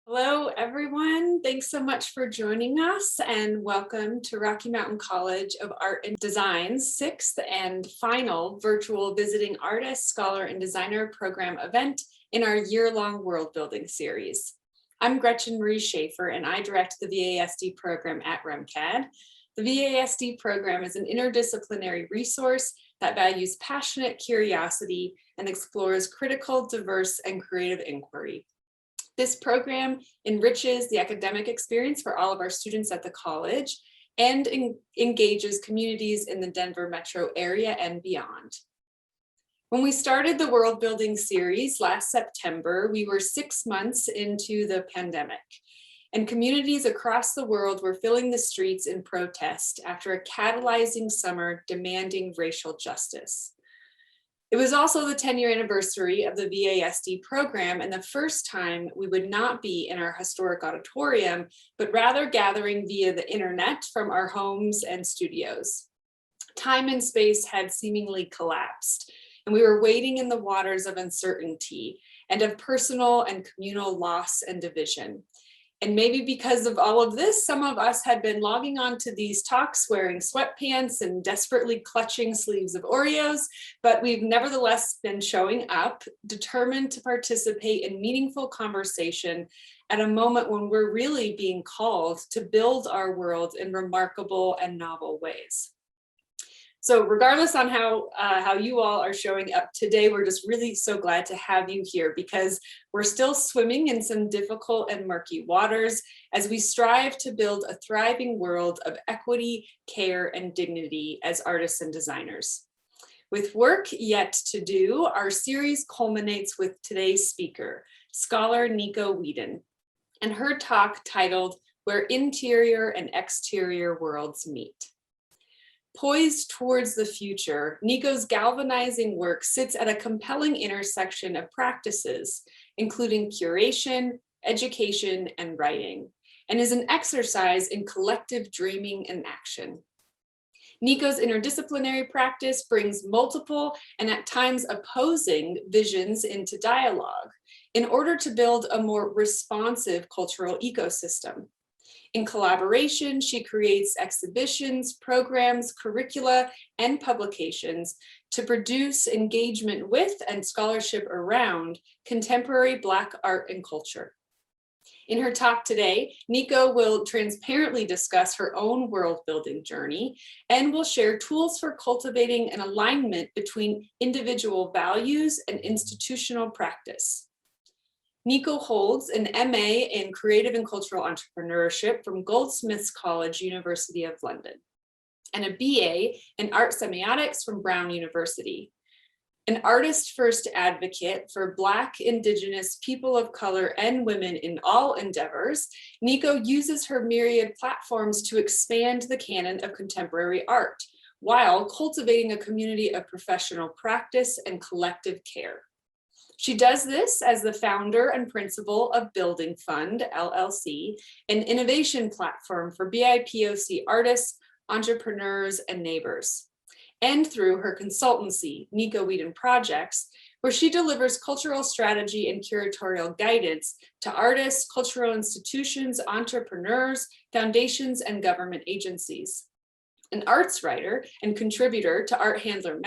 Hello, everyone. Thanks so much for joining us and welcome to Rocky Mountain College of Art and Design's sixth and final virtual Visiting Artist, Scholar, and Designer program event in our year-long world building series. I'm Gretchen Marie Schaefer and I direct the VASD program at REMCAD. The VASD program is an interdisciplinary resource that values passionate curiosity and explores critical, diverse, and creative inquiry. This program enriches the academic experience for all of our students at the college and engages communities in the Denver metro area and beyond. When we started the World Building series last September, we were 6 months into the pandemic, and communities across the world were filling the streets in protest after a catalyzing summer demanding racial justice. It was also the 10-year anniversary of the VASD program and the first time we would not be in our historic auditorium, but rather gathering via the internet from our homes and studios. Time and space had seemingly collapsed, and we were wading in the waters of uncertainty and of personal and communal loss and division. And maybe because of all of this, some of us had been logging on to these talks wearing sweatpants and desperately clutching sleeves of Oreos, but we've nevertheless been showing up, determined to participate in meaningful conversation at a moment when we're really being called to build our world in remarkable and novel ways. So regardless on how you all are showing up today, we're just really so glad to have you here because we're still swimming in some difficult and murky waters as we strive to build a thriving world of equity, care, and dignity as artists and designers. With work yet to do, our series culminates with today's speaker, scholar Nico Wheadon, and her talk titled "Where Interior and Exterior Worlds Meet." Poised towards the future, Nico's galvanizing work sits at a compelling intersection of practices, including curation, education, and writing, and is an exercise in collective dreaming and action. Nico's interdisciplinary practice brings multiple and at times opposing visions into dialogue in order to build a more responsive cultural ecosystem. In collaboration, she creates exhibitions, programs, curricula, and publications to produce engagement with and scholarship around contemporary Black art and culture. In her talk today, Nico will transparently discuss her own world-building journey and will share tools for cultivating an alignment between individual values and institutional practice. Nico holds an MA in Creative and Cultural Entrepreneurship from Goldsmiths College, University of London, and a BA in Art Semiotics from Brown University. An artist-first advocate for Black, Indigenous, people of color, and women in all endeavors, Nico uses her myriad platforms to expand the canon of contemporary art, while cultivating a community of professional practice and collective care. She does this as the founder and principal of Building Fund, LLC, an innovation platform for BIPOC artists, entrepreneurs, and neighbors, and through her consultancy, Nico Wheadon Projects, where she delivers cultural strategy and curatorial guidance to artists, cultural institutions, entrepreneurs, foundations, and government agencies. An arts writer and contributor to Art Handler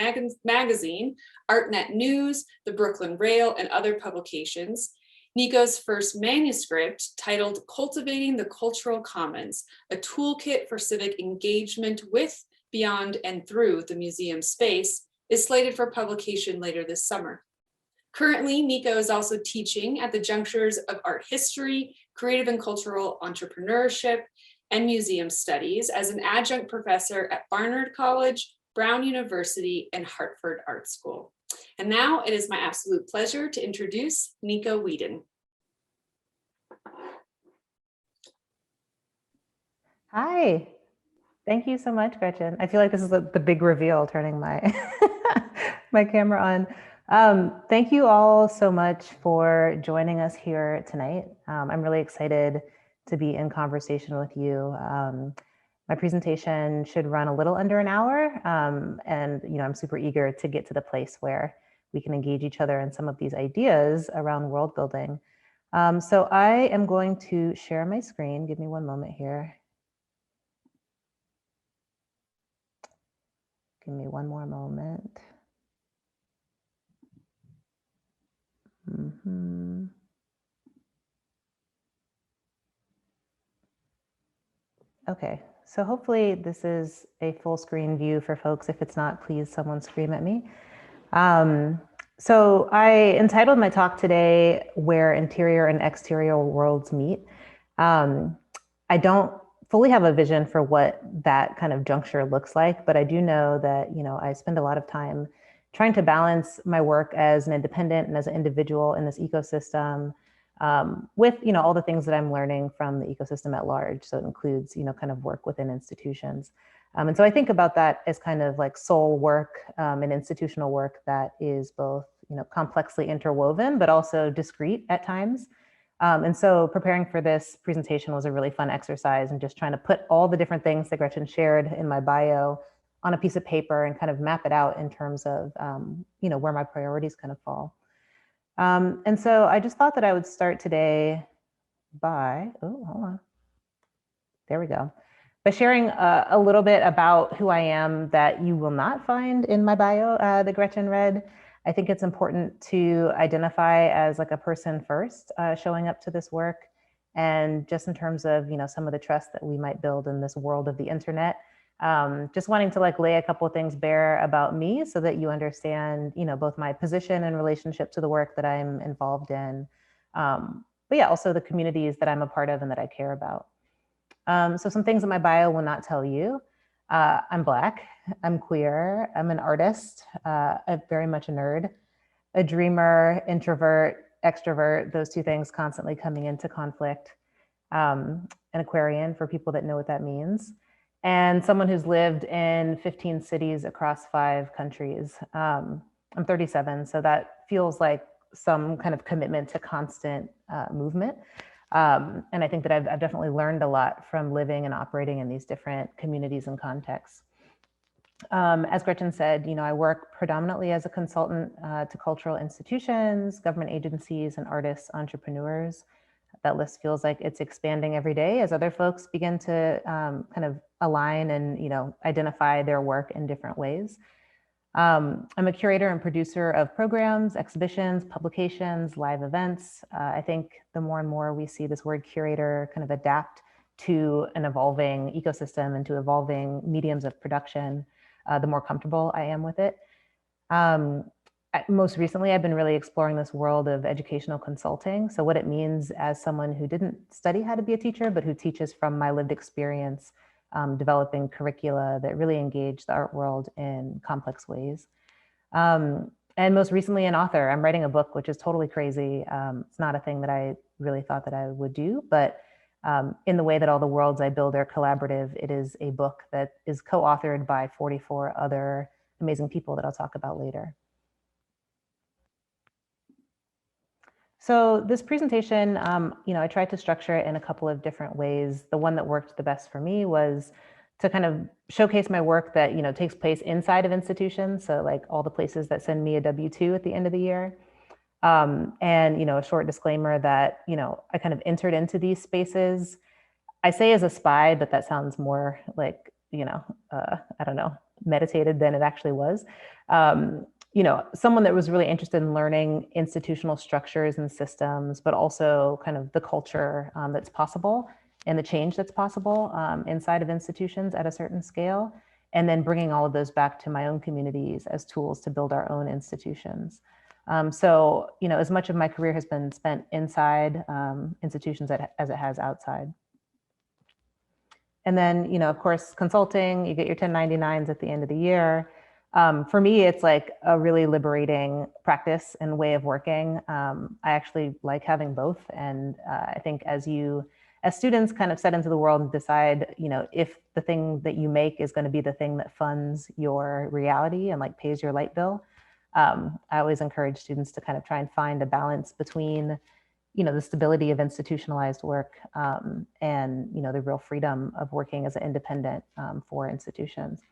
magazine, ArtNet News, the Brooklyn Rail, and other publications, Nico's first manuscript, titled Cultivating the Cultural Commons, a toolkit for civic engagement with, beyond, and through the museum space, is slated for publication later this summer. Currently, Nico is also teaching at the junctures of art history, creative and cultural entrepreneurship, and museum studies as an adjunct professor at Barnard College, Brown University, and Hartford Art School. And now it is my absolute pleasure to introduce Nico Wheadon. Hi, thank you so much, Gretchen. I feel like this is the big reveal, turning my, my camera on. Thank you all so much for joining us here tonight. I'm really excited to be in conversation with you. My presentation should run a little under an hour, and I'm super eager to get to the place where we can engage each other in some of these ideas around world building. So I am going to share my screen. Give me one moment here. Give me one more moment. Okay, so hopefully this is a full screen view for folks. If it's not, please someone scream at me. So I entitled my talk today, Where Interior and Exterior Worlds Meet. I don't fully have a vision for what that kind of juncture looks like, but I do know that, I spend a lot of time trying to balance my work as an independent and as an individual in this ecosystem with, all the things that I'm learning from the ecosystem at large. So it includes, kind of work within institutions. And so I think about that as kind of like soul work and institutional work that is both, complexly interwoven, but also discrete at times. And so preparing for this presentation was a really fun exercise and just trying to put all the different things that Gretchen shared in my bio on a piece of paper and kind of map it out in terms of, where my priorities kind of fall. And so I just thought that I would start today by, oh, hold on. There we go. By sharing a little bit about who I am that you will not find in my bio that Gretchen read. I think it's important to identify as like a person first, showing up to this work. And just in terms of, some of the trust that we might build in this world of the internet, just wanting to like lay a couple of things bare about me so that you understand, both my position and relationship to the work that I'm involved in. But yeah, also the communities that I'm a part of and that I care about. So some things in my bio will not tell you. I'm Black, I'm queer, I'm an artist, I'm very much a nerd, a dreamer, introvert, extrovert, those two things constantly coming into conflict. An Aquarian for people that know what that means. And someone who's lived in 15 cities across 5 countries. I'm 37, so that feels like some kind of commitment to constant movement. And I think that I've definitely learned a lot from living and operating in these different communities and contexts. As Gretchen said, I work predominantly as a consultant to cultural institutions, government agencies, and artists, entrepreneurs. That list feels like it's expanding every day as other folks begin to kind of align and identify their work in different ways. I'm a curator and producer of programs, exhibitions, publications, live events. I think the more and more we see this word curator kind of adapt to an evolving ecosystem and to evolving mediums of production, the more comfortable I am with it. Most recently, I've been really exploring this world of educational consulting. So what it means as someone who didn't study how to be a teacher, but who teaches from my lived experience, developing curricula that really engage the art world in complex ways. And most recently, an author. I'm writing a book, which is totally crazy. It's not a thing that I really thought that I would do, but in the way that all the worlds I build are collaborative, it is a book that is co-authored by 44 other amazing people that I'll talk about later. So this presentation, I tried to structure it in a couple of different ways. The one that worked the best for me was to kind of showcase my work that, takes place inside of institutions. So like all the places that send me a W-2 at the end of the year. And, a short disclaimer that, I kind of entered into these spaces. I say as a spy, but that sounds more like, I don't know, meditated than it actually was. Someone that was really interested in learning institutional structures and systems, but also kind of the culture that's possible and the change that's possible inside of institutions at a certain scale, and then bringing all of those back to my own communities as tools to build our own institutions. So, as much of my career has been spent inside institutions as it has outside. And then, of course, consulting, you get your 1099s at the end of the year. For me, it's like a really liberating practice and way of working. I actually like having both. And I think as students kind of set into the world and decide, if the thing that you make is going to be the thing that funds your reality and like pays your light bill, I always encourage students to kind of try and find a balance between the stability of institutionalized work and, the real freedom of working as an independent for institutions.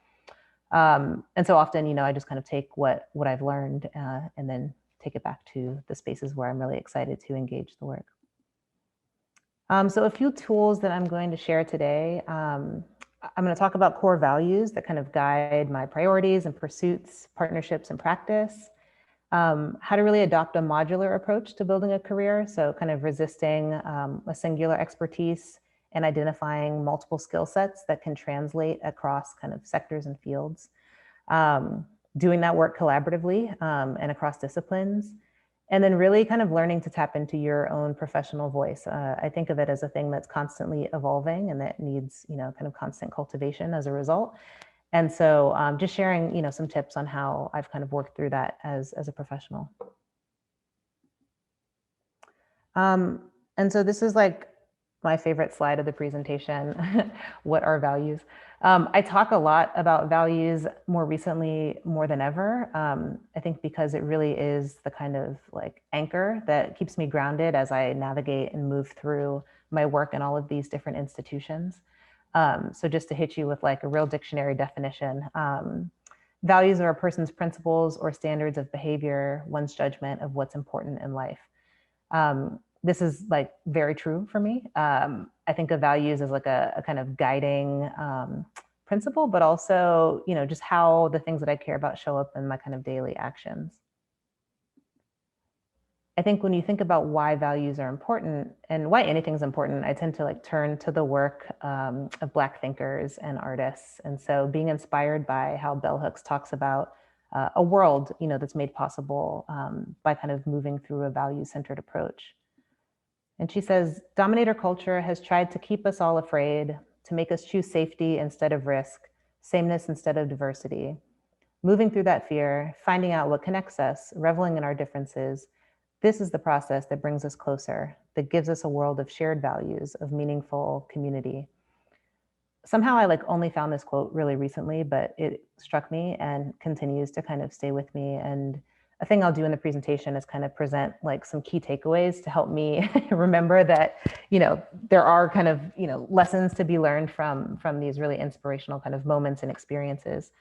And so often, I just kind of take what I've learned and then take it back to the spaces where I'm really excited to engage the work. So a few tools that I'm going to share today. I'm going to talk about core values that kind of guide my priorities and pursuits, partnerships, and practice. How to really adopt a modular approach to building a career. So kind of resisting a singular expertise and identifying multiple skill sets that can translate across kind of sectors and fields. Doing that work collaboratively and across disciplines. And then really kind of learning to tap into your own professional voice. I think of it as a thing that's constantly evolving and that needs, kind of constant cultivation as a result. And so just sharing, some tips on how I've kind of worked through that as a professional. And so this is like my favorite slide of the presentation. What are values? I talk a lot about values more recently, more than ever. I think because it really is the kind of like anchor that keeps me grounded as I navigate and move through my work in all of these different institutions. So just to hit you with like a real dictionary definition, values are a person's principles or standards of behavior, one's judgment of what's important in life. This is like very true for me. I think of values as like a kind of guiding principle, but also, just how the things that I care about show up in my kind of daily actions. I think when you think about why values are important and why anything's important, I tend to like turn to the work of Black thinkers and artists. And so being inspired by how Bell Hooks talks about a world, that's made possible by kind of moving through a value-centered approach. And she says, dominator culture has tried to keep us all afraid, to make us choose safety instead of risk, sameness instead of diversity. Moving through that fear, finding out what connects us, reveling in our differences, this is the process that brings us closer, that gives us a world of shared values, of meaningful community. Somehow I like only found this quote really recently, but it struck me and continues to kind of stay with me. And a thing I'll do in the presentation is kind of present like some key takeaways to help me remember that, there are kind of, lessons to be learned from these really inspirational kind of moments and experiences.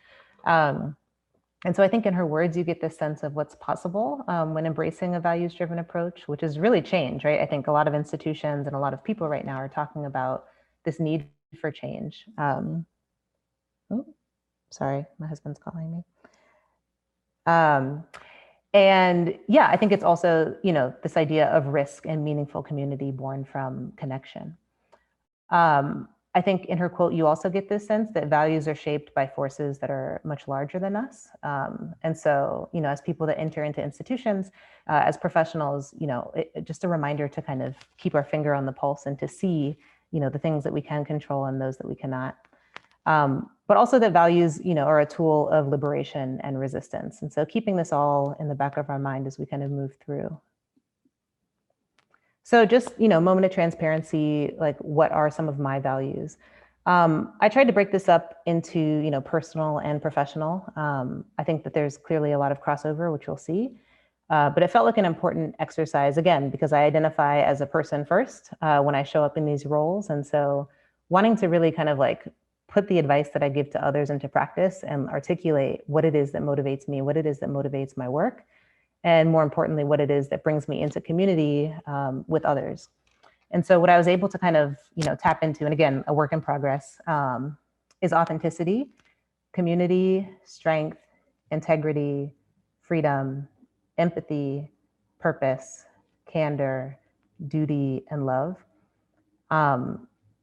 And so I think in her words, you get this sense of what's possible when embracing a values-driven approach, which is really change, right? I think a lot of institutions and a lot of people right now are talking about this need for change. Oh, sorry, my husband's calling me. And yeah, I think it's also, this idea of risk and meaningful community born from connection. I think in her quote, you also get this sense that values are shaped by forces that are much larger than us. And so, as people that enter into institutions, as professionals, just a reminder to kind of keep our finger on the pulse and to see, the things that we can control and those that we cannot. But also that values, are a tool of liberation and resistance. And so keeping this all in the back of our mind as we kind of move through. So just, moment of transparency, like what are some of my values? I tried to break this up into, personal and professional. I think that there's clearly a lot of crossover, which we'll see. But it felt like an important exercise, again, because I identify as a person first when I show up in these roles. And so wanting to really kind of like put the advice that I give to others into practice and articulate what it is that motivates me, what it is that motivates my work, and more importantly, what it is that brings me into community with others. And so what I was able to kind of, tap into, and again, a work in progress, is authenticity, community, strength, integrity, freedom, empathy, purpose, candor, duty, and love.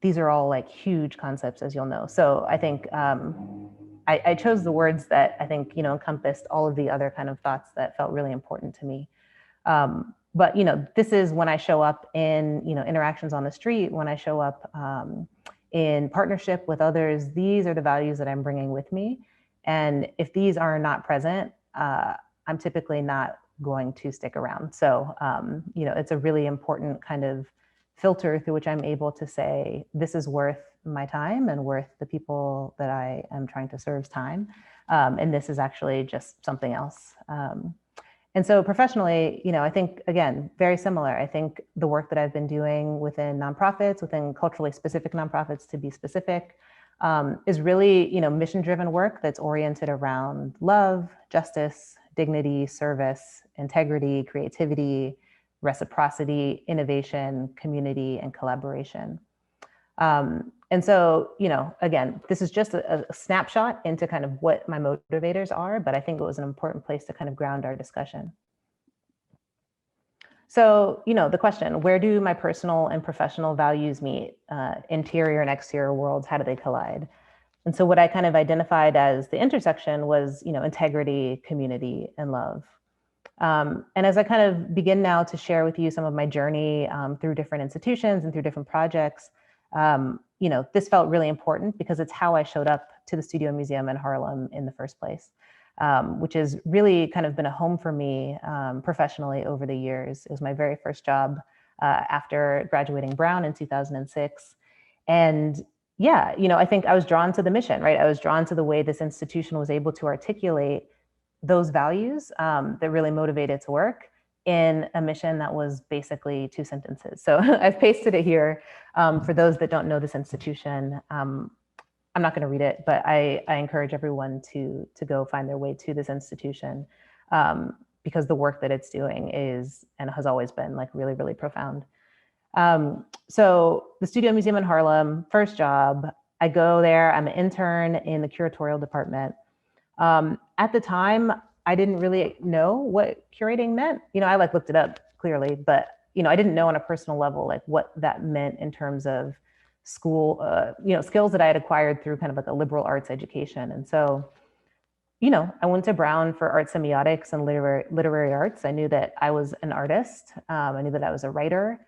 These are all like huge concepts, as you'll know. So I think I chose the words that I think, encompassed all of the other kind of thoughts that felt really important to me. But, this is when I show up in, interactions on the street, when I show up in partnership with others, these are the values that I'm bringing with me. And if these are not present, I'm typically not going to stick around. So, it's a really important kind of filter through which I'm able to say, this is worth my time and worth the people that I am trying to serve's time. And this is actually just something else. And so professionally, I think, again, very similar. I think the work that I've been doing within nonprofits, within culturally specific nonprofits to be specific, is really, mission-driven work that's oriented around love, justice, dignity, service, integrity, creativity, reciprocity, innovation, community, and collaboration. And so, again, this is just a snapshot into kind of what my motivators are, but I think it was an important place to kind of ground our discussion. So, the question, where do my personal and professional values meet? Interior and exterior worlds, how do they collide? And so what I kind of identified as the intersection was, integrity, community, and love. And as I kind of begin now to share with you some of my journey through different institutions and through different projects, this felt really important because it's how I showed up to the Studio Museum in Harlem in the first place, which has really kind of been a home for me professionally over the years. It was my very first job after graduating Brown in 2006. And yeah, I think I was drawn to the mission, right? I was drawn to the way this institution was able to articulate those values that really motivated to work in a mission that was basically 2 sentences. So I've pasted it here for those that don't know this institution. I'm not going to read it, but I encourage everyone to go find their way to this institution because the work that it's doing is and has always been like really, really profound. So the Studio Museum in Harlem, first job, I go there, I'm an intern in the curatorial department. At the time, I didn't really know what curating meant. I looked it up clearly, but, I didn't know on a personal level, like what that meant in terms of school, skills that I had acquired through kind of like a liberal arts education. And so, I went to Brown for art semiotics and literary arts. I knew that I was an artist. I knew that I was a writer.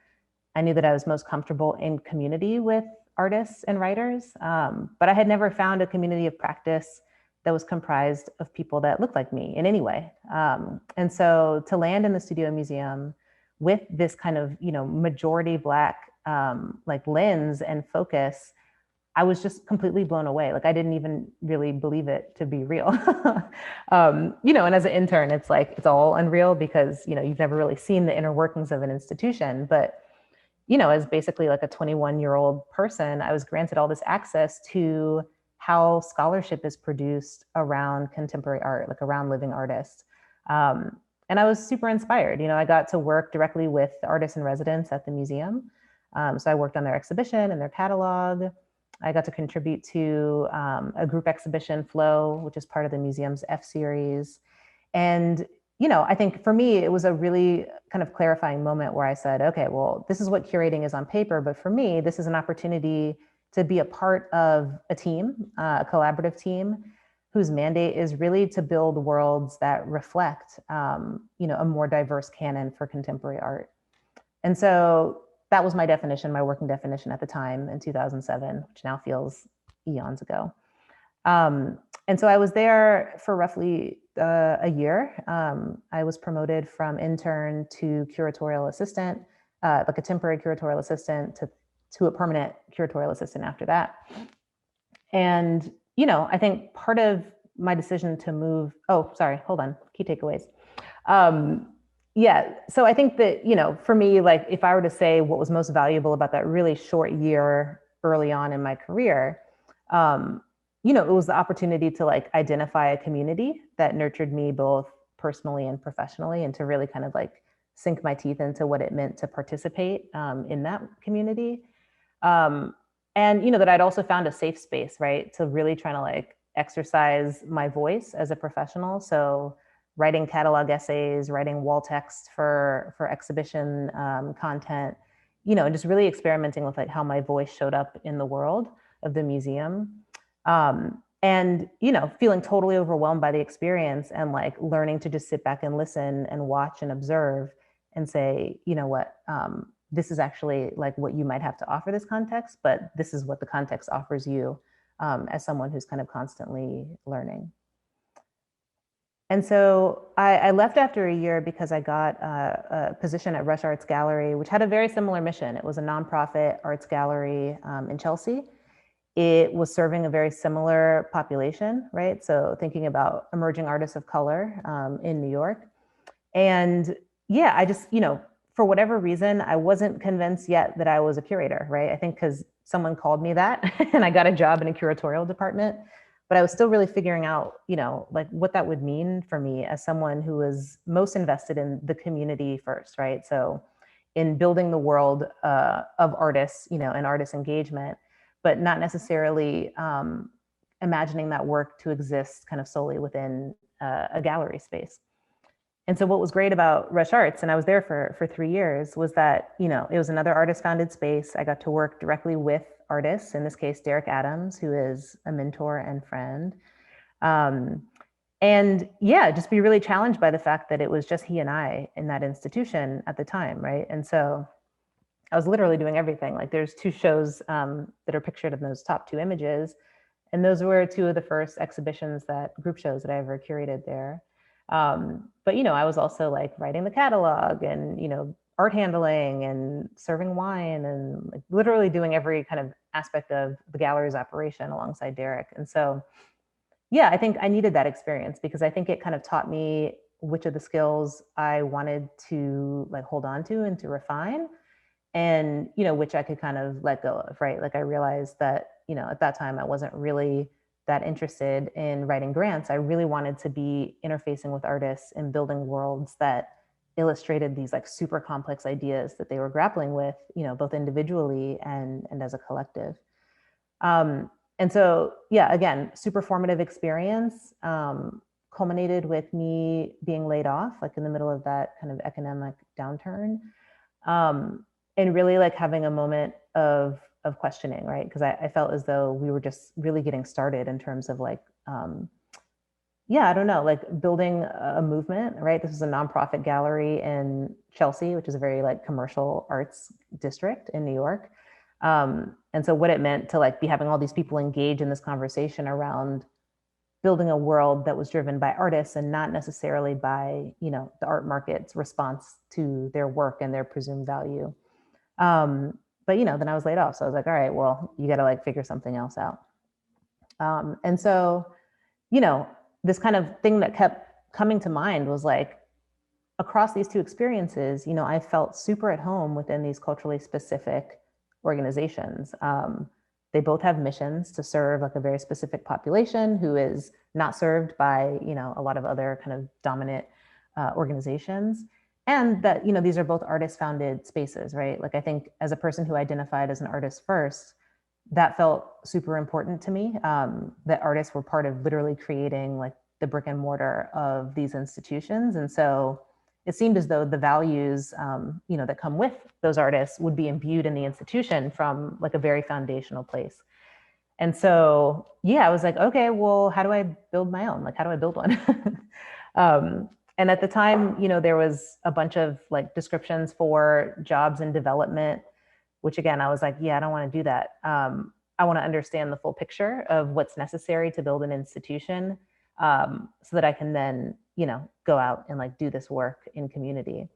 I knew that I was most comfortable in community with artists and writers, but I had never found a community of practice that was comprised of people that looked like me in any way. And so to land in the Studio Museum with this kind of, majority Black like lens and focus, I was just completely blown away. Like I didn't even really believe it to be real. And as an intern, it's like, it's all unreal because, you've never really seen the inner workings of an institution. But, as basically like a 21-year-old person, I was granted all this access to how scholarship is produced around contemporary art, like around living artists. And I was super inspired. I got to work directly with the artists in residence at the museum. So I worked on their exhibition and their catalog. I got to contribute to a group exhibition, Flow, which is part of the museum's F series. And, I think for me, it was a really kind of clarifying moment where I said, okay, well, this is what curating is on paper, but for me, this is an opportunity to be a part of a team, a collaborative team, whose mandate is really to build worlds that reflect, a more diverse canon for contemporary art. And so that was my definition, my working definition at the time in 2007, which now feels eons ago. And so I was there for roughly a year. I was promoted from intern to curatorial assistant, like a temporary curatorial assistant to a permanent curatorial assistant after that. And, I think part of my decision to move, key takeaways. Yeah, so I think that, for me, like if I were to say what was most valuable about that really short year early on in my career, it was the opportunity to like identify a community that nurtured me both personally and professionally, and to really kind of like sink my teeth into what it meant to participate in that community. And, that I'd also found a safe space, right, to really trying to like exercise my voice as a professional. So writing catalog essays, writing wall text for exhibition content, and just really experimenting with like how my voice showed up in the world of the museum. And, feeling totally overwhelmed by the experience and like learning to just sit back and listen and watch and observe and say, this is actually like what you might have to offer this context, but this is what the context offers you as someone who's kind of constantly learning. And so I left after a year because I got a position at Rush Arts Gallery, which had a very similar mission. It was a nonprofit arts gallery in Chelsea. It was serving a very similar population, right? So thinking about emerging artists of color in New York. And yeah, I just, for whatever reason, I wasn't convinced yet that I was a curator, right? I think because someone called me that and I got a job in a curatorial department, but I was still really figuring out, like what that would mean for me as someone who was most invested in the community first, right? So in building the world of artists, and artist engagement, but not necessarily imagining that work to exist kind of solely within a gallery space. And so what was great about Rush Arts, and I was there for 3 years, was that, it was another artist founded space. I got to work directly with artists, in this case, Derek Adams, who is a mentor and friend. And yeah, just be really challenged by the fact that it was just he and I in that institution at the time, right? And so I was literally doing everything. Like there's 2 shows that are pictured in those top 2 images. And those were 2 of the first exhibitions, group shows that I ever curated there. But, I was also like writing the catalog and, art handling and serving wine and like literally doing every kind of aspect of the gallery's operation alongside Derek. And so, yeah, I think I needed that experience because I think it kind of taught me which of the skills I wanted to like hold on to and to refine, and which I could kind of let go of, right? Like I realized that at that time I wasn't really that interested in writing grants. I really wanted to be interfacing with artists and building worlds that illustrated these like super complex ideas that they were grappling with, both individually and as a collective. And so, yeah, again, super formative experience, culminated with me being laid off, like in the middle of that kind of economic downturn. And really like having a moment of questioning, right? Because I felt as though we were just really getting started in terms of like, I don't know, like building a movement, right? This is a nonprofit gallery in Chelsea, which is a very like commercial arts district in New York. And so what it meant to like be having all these people engage in this conversation around building a world that was driven by artists and not necessarily by, the art market's response to their work and their presumed value. But then I was laid off. So I was like, all right, well, you got to like figure something else out. And so, this kind of thing that kept coming to mind was like, across these 2 experiences, I felt super at home within these culturally specific organizations. They both have missions to serve like a very specific population who is not served by, a lot of other kind of dominant organizations. And that, these are both artist founded spaces, right? Like I think as a person who identified as an artist first, that felt super important to me, that artists were part of literally creating like the brick and mortar of these institutions. And so it seemed as though the values, that come with those artists would be imbued in the institution from like a very foundational place. And so, I was like, okay, well, how do I build my own? Like, how do I build one? And at the time, there was a bunch of like descriptions for jobs and development, which again, I was like, I don't want to do that. I want to understand the full picture of what's necessary to build an institution, so that I can then, go out and like do this work in community.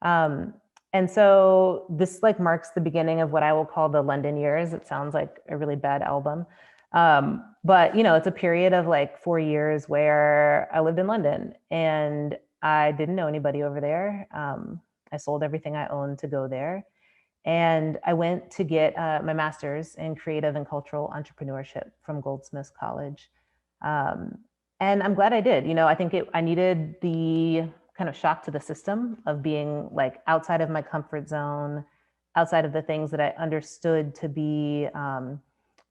And so this like marks the beginning of what I will call the London years. It sounds like a really bad album. But it's a period of like 4 years where I lived in London and I didn't know anybody over there. I sold everything I owned to go there. And I went to get my master's in creative and cultural entrepreneurship from Goldsmiths College. And I'm glad I did. I think I needed the kind of shock to the system of being like outside of my comfort zone, outside of the things that I understood to be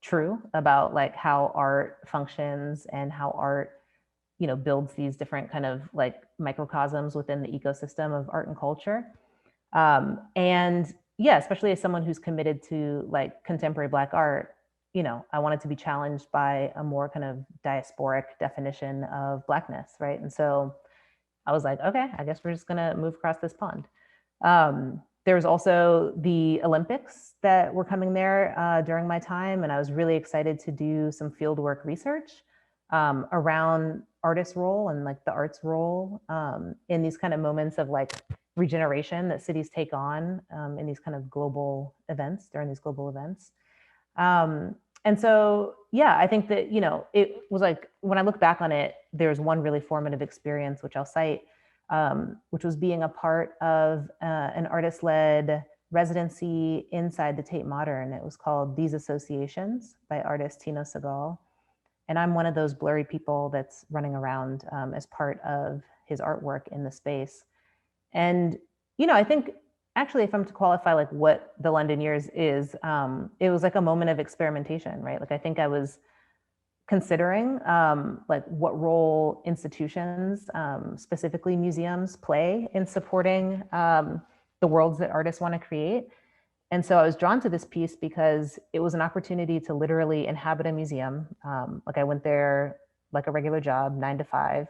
true about like how art functions and how art, builds these different kind of like microcosms within the ecosystem of art and culture. And especially as someone who's committed to like contemporary Black art, I wanted to be challenged by a more kind of diasporic definition of Blackness, right? And so I was like, okay, I guess we're just gonna move across this pond. There was also the Olympics that were coming there during my time, and I was really excited to do some fieldwork research around artists' role and like the arts role in these kind of moments of like regeneration that cities take on in these kind of global events, during these global events. And so, I think that, it was like, when I look back on it, there's one really formative experience, which I'll cite, which was being a part of an artist-led residency inside the Tate Modern. It was called These Associations by artist Tino Segal. And I'm one of those blurry people that's running around as part of his artwork in the space. And, I think actually, if I'm to qualify like what the London years is, it was like a moment of experimentation, right? Like I think I was considering like what role institutions, specifically museums, play in supporting the worlds that artists want to create. And so I was drawn to this piece because it was an opportunity to literally inhabit a museum. Like I went there like a regular job, 9 to 5,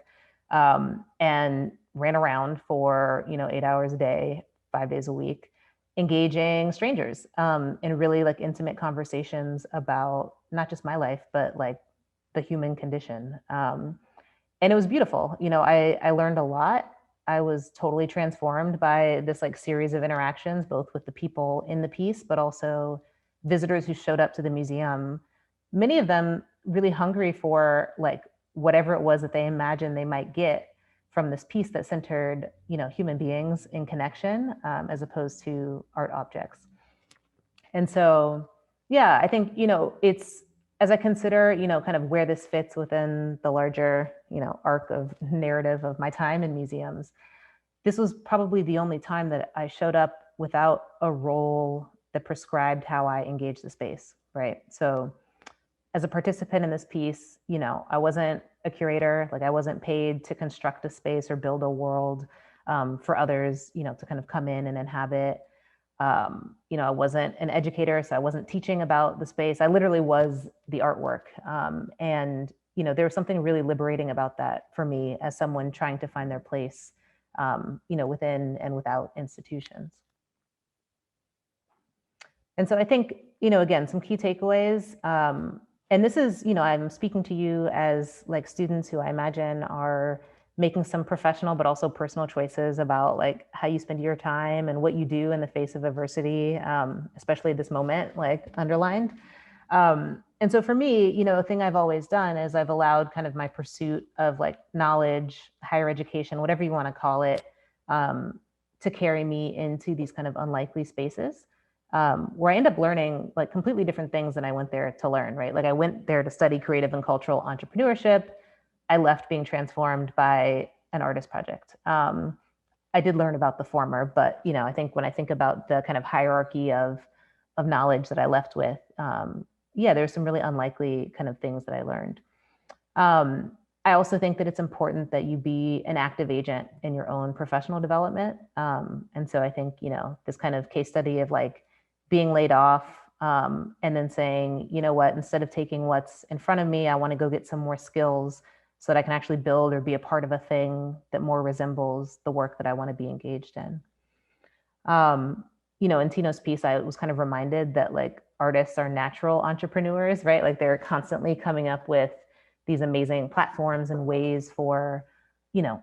and ran around for 8 hours a day, 5 days a week, engaging strangers in really like intimate conversations about not just my life, but like the human condition. And it was beautiful. I learned a lot. I was totally transformed by this like series of interactions, both with the people in the piece, but also visitors who showed up to the museum. Many of them really hungry for like whatever it was that they imagined they might get from this piece that centered, human beings in connection, as opposed to art objects. And so, yeah, I think, it's, as I consider, kind of where this fits within the larger, arc of narrative of my time in museums, this was probably the only time that I showed up without a role that prescribed how I engage the space, right? So as a participant in this piece, I wasn't a curator, like I wasn't paid to construct a space or build a world for others, to kind of come in and inhabit. I wasn't an educator, so I wasn't teaching about the space. I literally was the artwork. And, there was something really liberating about that for me as someone trying to find their place, within and without institutions. And so I think, again, some key takeaways. And this is, I'm speaking to you as like students who I imagine are making some professional but also personal choices about like how you spend your time and what you do in the face of adversity, especially this moment, like underlined. And so for me, a thing I've always done is I've allowed kind of my pursuit of like knowledge, higher education, whatever you want to call it, to carry me into these kind of unlikely spaces. Where I end up learning like completely different things than I went there to learn, right? Like I went there to study creative and cultural entrepreneurship. I left being transformed by an artist project. I did learn about the former, but I think when I think about the kind of hierarchy of knowledge that I left with, yeah, there's some really unlikely kind of things that I learned. I also think that it's important that you be an active agent in your own professional development. And so I think, this kind of case study of like being laid off, and then saying, what, instead of taking what's in front of me, I want to go get some more skills so that I can actually build or be a part of a thing that more resembles the work that I want to be engaged in. In Tino's piece, I was kind of reminded that like artists are natural entrepreneurs, right? Like they're constantly coming up with these amazing platforms and ways for,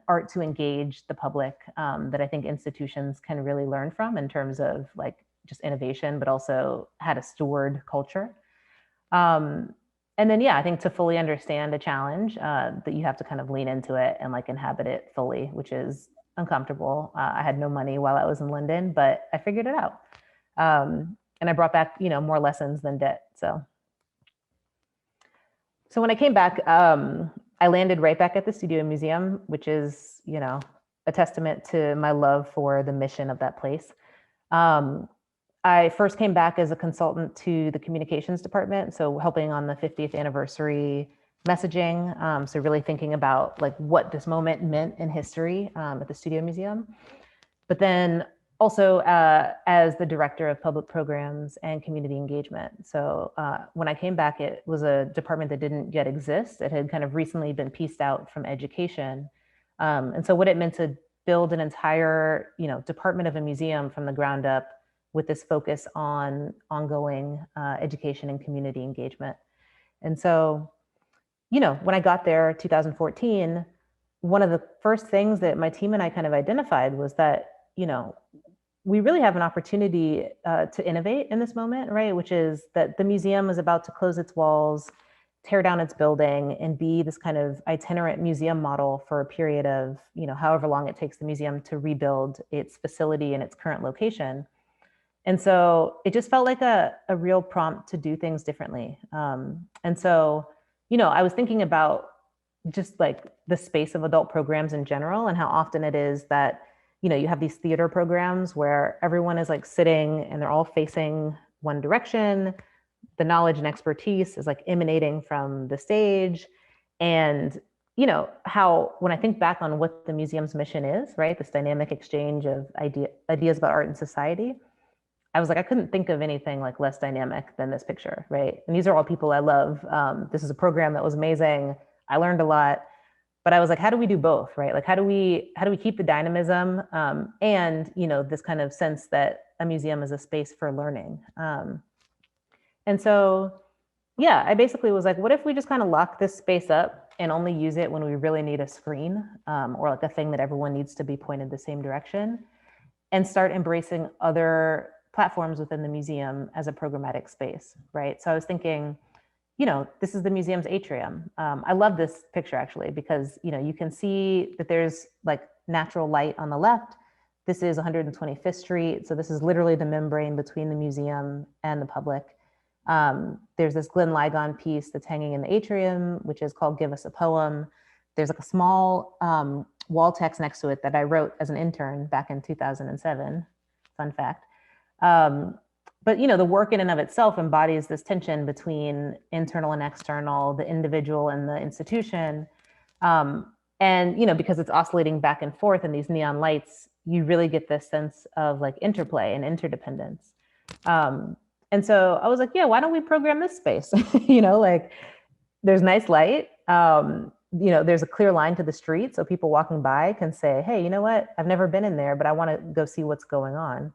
art to engage the public, that I think institutions can really learn from in terms of like just innovation, but also how to steward culture. And then, yeah, I think to fully understand a challenge, that you have to kind of lean into it and like inhabit it fully, which is uncomfortable. I had no money while I was in London, but I figured it out. And I brought back, more lessons than debt. So when I came back, I landed right back at the Studio Museum, which is, a testament to my love for the mission of that place. I first came back as a consultant to the communications department, so helping on the 50th anniversary messaging. So really thinking about like what this moment meant in history, at the Studio Museum. But then also as the director of public programs and community engagement. So when I came back, it was a department that didn't yet exist. It had kind of recently been pieced out from education. And so what it meant to build an entire, department of a museum from the ground up with this focus on ongoing education and community engagement. And so, when I got there 2014, one of the first things that my team and I kind of identified was that, we really have an opportunity to innovate in this moment, right? Which is that the museum is about to close its walls, tear down its building, and be this kind of itinerant museum model for a period of, however long it takes the museum to rebuild its facility in its current location. And so it just felt like a real prompt to do things differently. And so, I was thinking about just like the space of adult programs in general and how often it is that, you have these theater programs where everyone is like sitting and they're all facing one direction. The knowledge and expertise is like emanating from the stage. And how when I think back on what the museum's mission is, right, this dynamic exchange of ideas about art and society, I was like, I couldn't think of anything like less dynamic than this picture, right? And these are all people I love. This is a program that was amazing. I learned a lot, but I was like, how do we do both, right? Like, how do we keep the dynamism and this kind of sense that a museum is a space for learning? And so, yeah, I basically was like, what if we just kind of lock this space up and only use it when we really need a screen or like a thing that everyone needs to be pointed the same direction, and start embracing other platforms within the museum as a programmatic space, right? So I was thinking, this is the museum's atrium. I love this picture actually, because, you can see that there's like natural light on the left. This is 125th Street. So this is literally the membrane between the museum and the public. There's this Glenn Ligon piece that's hanging in the atrium, which is called Give Us a Poem. There's like a small wall text next to it that I wrote as an intern back in 2007. Fun fact. But the work in and of itself embodies this tension between internal and external, the individual and the institution. And because it's oscillating back and forth in these neon lights, you really get this sense of like interplay and interdependence. And so I was like, yeah, why don't we program this space? Like there's nice light. There's a clear line to the street. So people walking by can say, hey, you know what? I've never been in there, but I want to go see what's going on.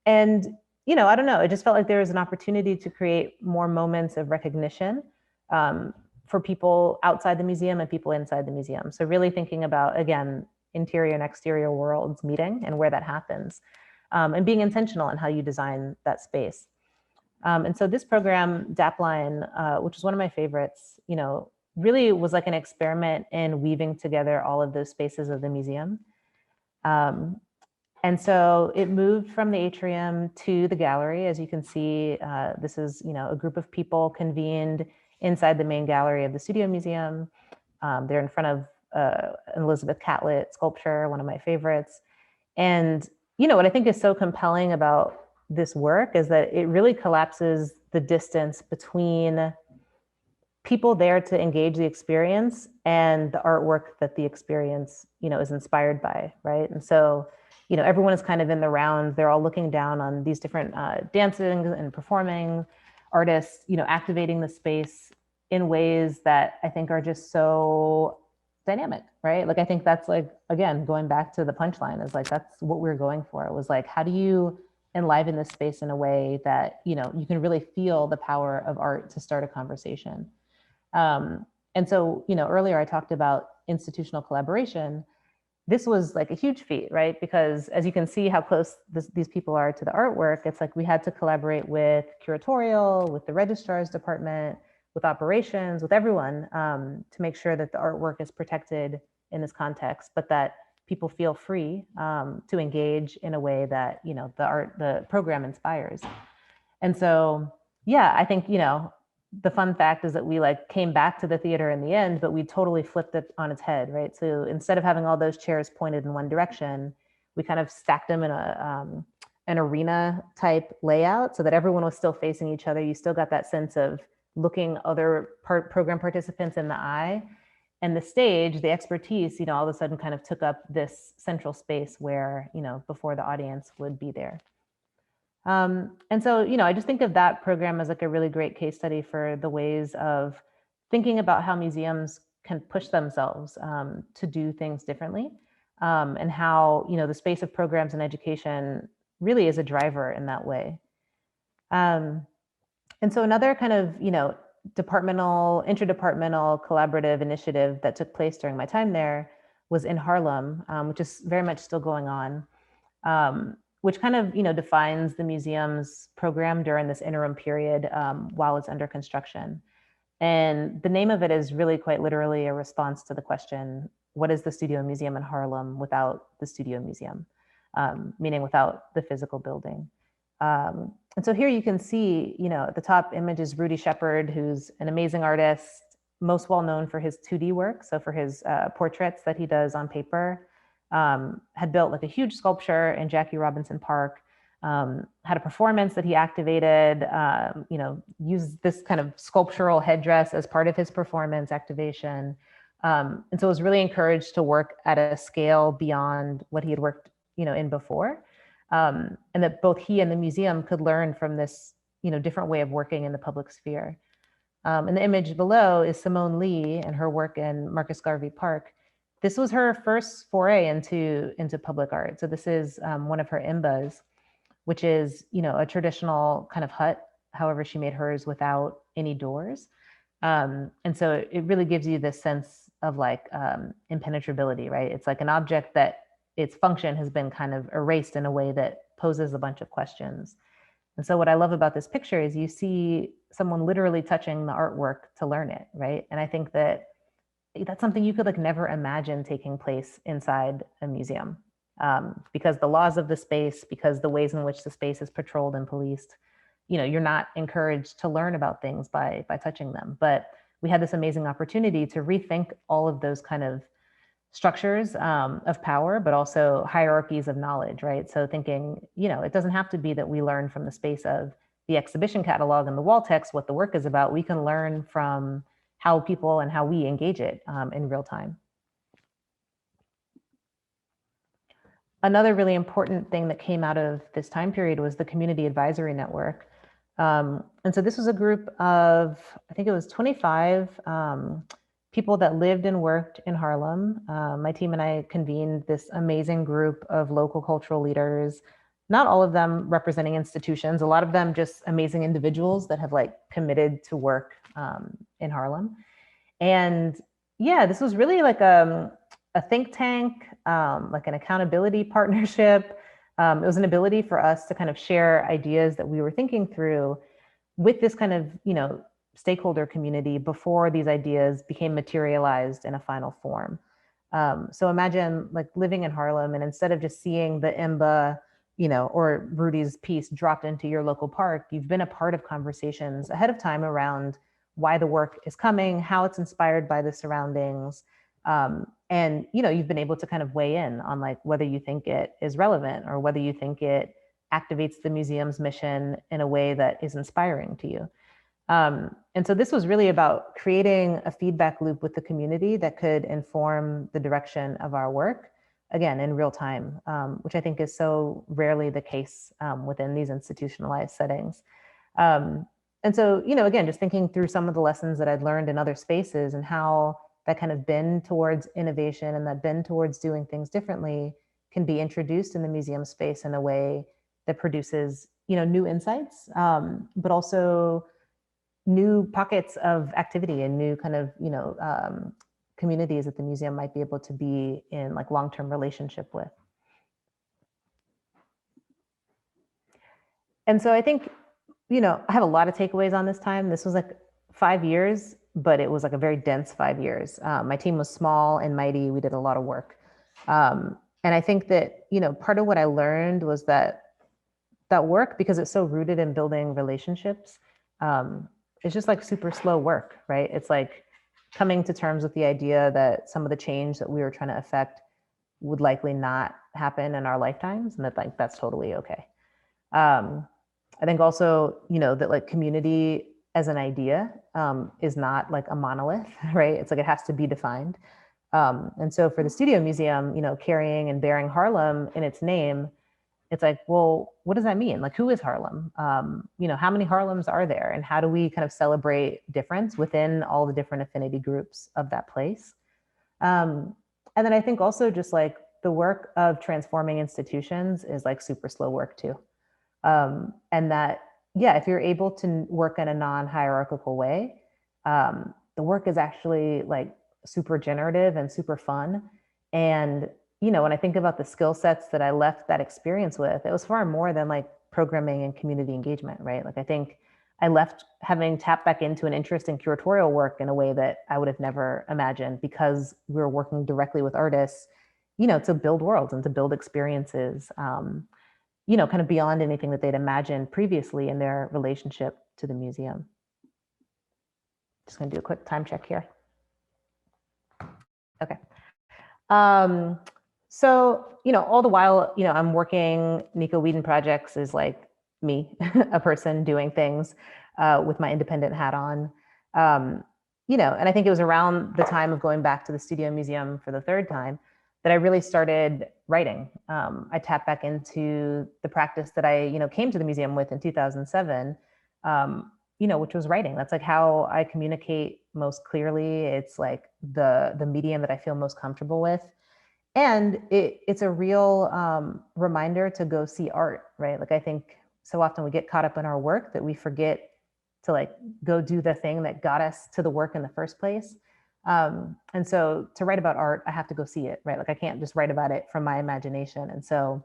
And I don't know, it just felt like there was an opportunity to create more moments of recognition for people outside the museum and people inside the museum. So really thinking about, again, interior and exterior worlds meeting and where that happens, and being intentional in how you design that space. And so this program, DAPline, which is one of my favorites, really was like an experiment in weaving together all of those spaces of the museum. And so it moved from the atrium to the gallery. As you can see, this is, a group of people convened inside the main gallery of the Studio Museum. They're in front of an Elizabeth Catlett sculpture, one of my favorites. And, what I think is so compelling about this work is that it really collapses the distance between people there to engage the experience and the artwork that the experience, is inspired by, right? And so, everyone is kind of in the round. They're all looking down on these different dancing and performing artists, activating the space in ways that I think are just so dynamic, right? Like, I think that's like, again, going back to the punchline is like, that's what we're going for. It was like, how do you enliven this space in a way that, you can really feel the power of art to start a conversation. And so, earlier I talked about institutional collaboration. This was like a huge feat, right? Because as you can see how close these people are to the artwork, it's like we had to collaborate with curatorial, with the registrar's department, with operations, with everyone to make sure that the artwork is protected in this context, but that people feel free to engage in a way that, the program inspires. And so, yeah, I think, the fun fact is that we like came back to the theater in the end, but we totally flipped it on its head, right? So instead of having all those chairs pointed in one direction, we kind of stacked them in an arena type layout so that everyone was still facing each other. You still got that sense of looking other program participants in the eye, and the stage, the expertise, all of a sudden kind of took up this central space where, before the audience would be there. And so, I just think of that program as like a really great case study for the ways of thinking about how museums can push themselves to do things differently, and how, the space of programs and education really is a driver in that way. And so another kind of, interdepartmental collaborative initiative that took place during my time there was in Harlem, which is very much still going on. Which kind of, defines the museum's program during this interim period while it's under construction. And the name of it is really quite literally a response to the question, what is the Studio Museum in Harlem without the Studio Museum? Meaning without the physical building. And so here you can see, at the top image is Rudy Shepard, who's an amazing artist, most well known for his 2D work. So for his portraits that he does on paper. had built like a huge sculpture in Jackie Robinson Park, had a performance that he activated, used this kind of sculptural headdress as part of his performance activation. And so was really encouraged to work at a scale beyond what he had worked, in before. And that both he and the museum could learn from this, different way of working in the public sphere. And the image below is Simone Lee and her work in Marcus Garvey Park. This was her first foray into public art. So this is one of her imbas, which is, a traditional kind of hut. However, she made hers without any doors. And so it really gives you this sense of like impenetrability, right? It's like an object that its function has been kind of erased in a way that poses a bunch of questions. And so what I love about this picture is you see someone literally touching the artwork to learn it, right? And I think that that's something you could like never imagine taking place inside a museum, because the laws of the space, because the ways in which the space is patrolled and policed, you're not encouraged to learn about things by touching them. But we had this amazing opportunity to rethink all of those kind of structures of power, but also hierarchies of knowledge, right? So thinking, it doesn't have to be that we learn from the space of the exhibition catalog and the wall text what the work is about. We can learn from how people and how we engage it in real time. Another really important thing that came out of this time period was the Community Advisory Network. And so this was a group of, I think it was 25 people that lived and worked in Harlem. My team and I convened this amazing group of local cultural leaders, not all of them representing institutions, a lot of them just amazing individuals that have like committed to work in Harlem. And yeah, this was really like a think tank, like an accountability partnership. It was an ability for us to kind of share ideas that we were thinking through with this kind of, stakeholder community before these ideas became materialized in a final form. So imagine like living in Harlem and instead of just seeing the IMBA, or Rudy's piece dropped into your local park, you've been a part of conversations ahead of time around why the work is coming, how it's inspired by the surroundings. And, you've been able to kind of weigh in on like whether you think it is relevant or whether you think it activates the museum's mission in a way that is inspiring to you. And so this was really about creating a feedback loop with the community that could inform the direction of our work, again, in real time, which I think is so rarely the case within these institutionalized settings. And so, again, just thinking through some of the lessons that I'd learned in other spaces and how that kind of bend towards innovation and that bend towards doing things differently can be introduced in the museum space in a way that produces, new insights, but also new pockets of activity and new kind of, communities that the museum might be able to be in like long-term relationship with. And so I think, I have a lot of takeaways on this time. This was like 5 years, but it was like a very dense 5 years. My team was small and mighty. We did a lot of work. And I think that, part of what I learned was that work, because it's so rooted in building relationships, it's just like super slow work, right? It's like coming to terms with the idea that some of the change that we were trying to affect would likely not happen in our lifetimes, and that like that's totally okay. I think also, that like community as an idea is not like a monolith, right? It's like it has to be defined. And so for the Studio Museum, carrying and bearing Harlem in its name, it's like, well, what does that mean? Like, who is Harlem? How many Harlems are there? And how do we kind of celebrate difference within all the different affinity groups of that place? And then I think also just like the work of transforming institutions is like super slow work too. And that, yeah, if you're able to work in a non-hierarchical way, the work is actually like super generative and super fun. And when I think about the skill sets that I left that experience with, it was far more than like programming and community engagement, right? Like I think I left having tapped back into an interest in curatorial work in a way that I would have never imagined, because we were working directly with artists, to build worlds and to build experiences, kind of beyond anything that they'd imagined previously in their relationship to the museum. Just gonna do a quick time check here. Okay. So, all the while, I'm working Nico Wheadon projects is like me, a person doing things with my independent hat on. Um, and I think it was around the time of going back to the Studio Museum for the third time that I really started writing. I tapped back into the practice that I, came to the museum with in 2007, which was writing. That's like how I communicate most clearly. It's like the medium that I feel most comfortable with. And it's a real reminder to go see art, right? Like I think so often we get caught up in our work that we forget to like go do the thing that got us to the work in the first place. And so to write about art, I have to go see it, right? Like I can't just write about it from my imagination. And so,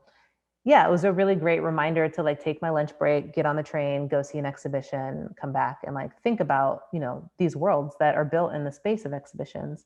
yeah, it was a really great reminder to like take my lunch break, get on the train, go see an exhibition, come back and like think about, these worlds that are built in the space of exhibitions.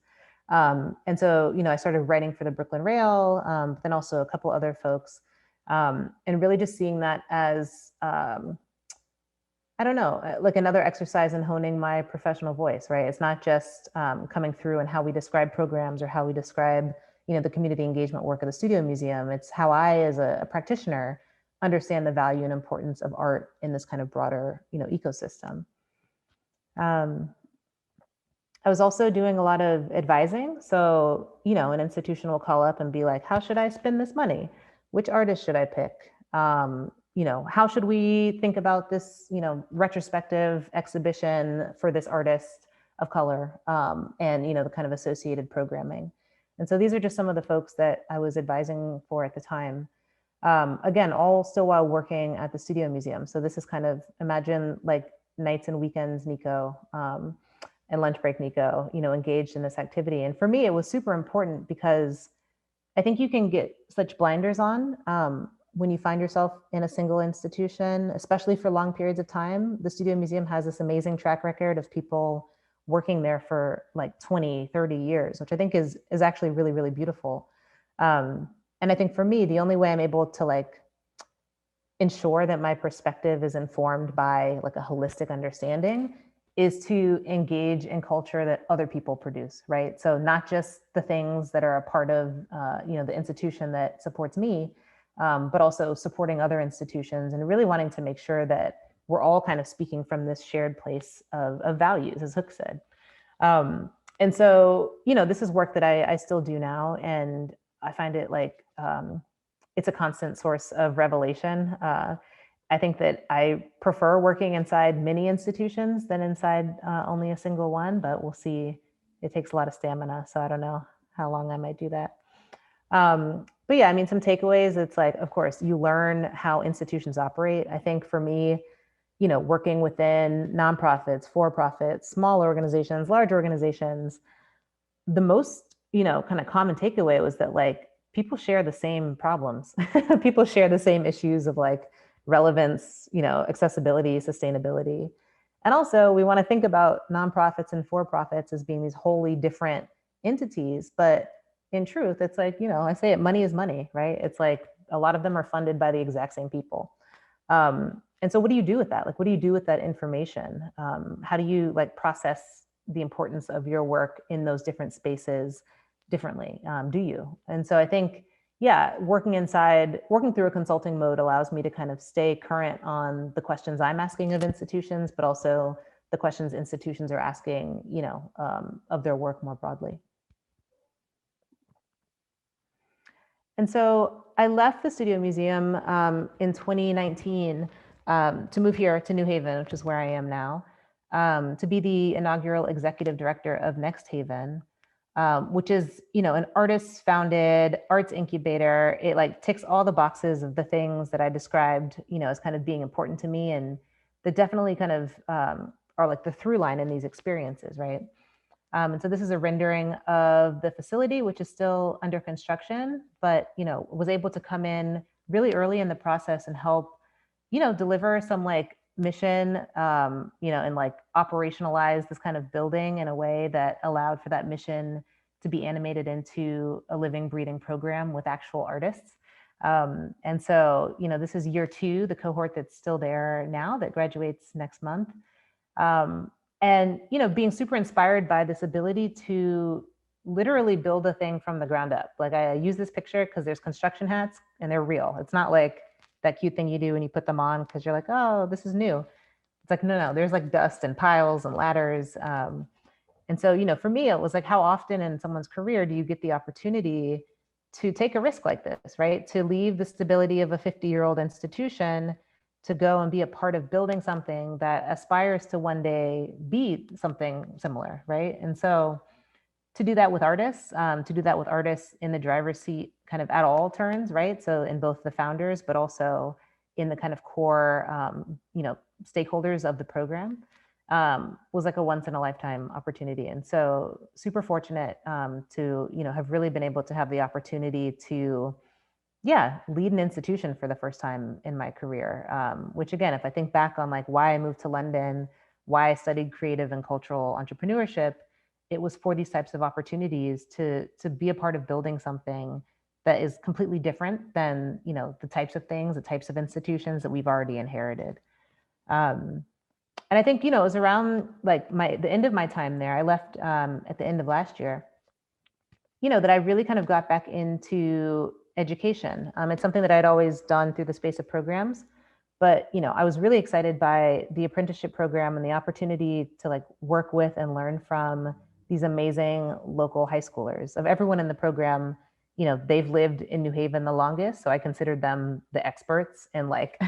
And so, I started writing for the Brooklyn Rail, but then also a couple other folks, and really just seeing that as, I don't know, like another exercise in honing my professional voice, right? It's not just coming through and how we describe programs or how we describe, the community engagement work of the Studio Museum. It's how I, as a practitioner, understand the value and importance of art in this kind of broader, ecosystem. I was also doing a lot of advising. So, an institution will call up and be like, how should I spend this money? Which artist should I pick? How should we think about this, retrospective exhibition for this artist of color, and, the kind of associated programming. And so these are just some of the folks that I was advising for at the time. Again, all still while working at the Studio Museum. So this is kind of, imagine like nights and weekends, Nico, and lunch break, Nico, engaged in this activity. And for me, it was super important because I think you can get such blinders on when you find yourself in a single institution, especially for long periods of time. The Studio Museum has this amazing track record of people working there for like 20, 30 years, which I think is actually really, really beautiful. And I think for me, the only way I'm able to like ensure that my perspective is informed by like a holistic understanding is to engage in culture that other people produce, right? So not just the things that are a part of, the institution that supports me, but also supporting other institutions and really wanting to make sure that we're all kind of speaking from this shared place of values, as Hook said. And so, this is work that I still do now, and I find it like it's a constant source of revelation. I think that I prefer working inside many institutions than inside only a single one, but we'll see. It takes a lot of stamina, so I don't know how long I might do that. But yeah, I mean, some takeaways, it's like, of course, you learn how institutions operate. I think for me, working within nonprofits, for-profits, small organizations, large organizations, the most, kind of common takeaway was that like people share the same problems. People share the same issues of like relevance, accessibility, sustainability. And also we want to think about nonprofits and for-profits as being these wholly different entities. But in truth, it's like, I say it, money is money, right? It's like a lot of them are funded by the exact same people. And so what do you do with that? Like, what do you do with that information? How do you like process the importance of your work in those different spaces differently? Do you? And so I think, yeah, working through a consulting mode allows me to kind of stay current on the questions I'm asking of institutions, but also the questions institutions are asking, of their work more broadly. And so I left the Studio Museum in 2019 to move here to New Haven, which is where I am now, to be the inaugural executive director of Next Haven, which is, an artist-founded arts incubator. It like ticks all the boxes of the things that I described, as kind of being important to me, and that definitely kind of are like the through line in these experiences, right? And so this is a rendering of the facility, which is still under construction, but, was able to come in really early in the process and help, deliver some like mission, and like operationalize this kind of building in a way that allowed for that mission to be animated into a living, breathing program with actual artists. And so, this is year 2, the cohort that's still there now that graduates next month. And being super inspired by this ability to literally build a thing from the ground up. Like I use this picture because there's construction hats and they're real. It's not like that cute thing you do when you put them on because you're like, oh, this is new. It's like, no, there's like dust and piles and ladders. And so, for me, it was like, how often in someone's career do you get the opportunity to take a risk like this, right? To leave the stability of a 50-year-old institution to go and be a part of building something that aspires to one day be something similar, right? And so to do that with artists, in the driver's seat kind of at all turns, right? So in both the founders, but also in the kind of core, stakeholders of the program, was like a once in a lifetime opportunity. And so super fortunate to, have really been able to have the opportunity to, lead an institution for the first time in my career. Which again, if I think back on like why I moved to London, why I studied creative and cultural entrepreneurship, it was for these types of opportunities to be a part of building something that is completely different than, the types of institutions that we've already inherited. And I think, it was around like the end of my time there. I left at the end of last year, that I really kind of got back into education. It's something that I'd always done through the space of programs, but, I was really excited by the apprenticeship program and the opportunity to like work with and learn from these amazing local high schoolers. Of everyone in the program, they've lived in New Haven the longest. So I considered them the experts in like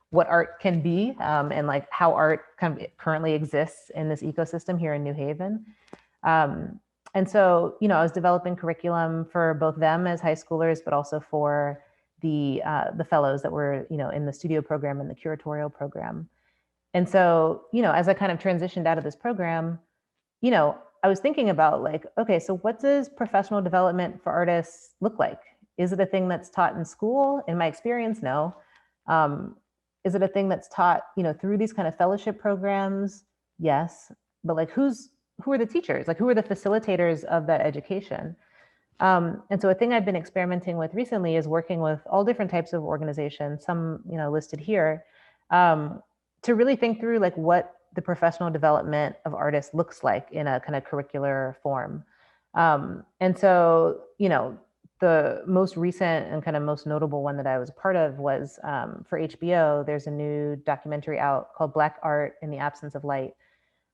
what art can be, and like how art kind of currently exists in this ecosystem here in New Haven. And so, I was developing curriculum for both them as high schoolers, but also for the fellows that were, in the studio program and the curatorial program. And so, as I kind of transitioned out of this program, I was thinking about like, okay, so what does professional development for artists look like? Is it a thing that's taught in school? In my experience, no. Is it a thing that's taught, through these kind of fellowship programs? Yes. But like, who are the teachers? Like, who are the facilitators of that education? And so a thing I've been experimenting with recently is working with all different types of organizations, some, listed here, to really think through like what the professional development of artists looks like in a kind of curricular form. And so, the most recent and kind of most notable one that I was a part of was for HBO. There's a new documentary out called Black Art in the Absence of Light.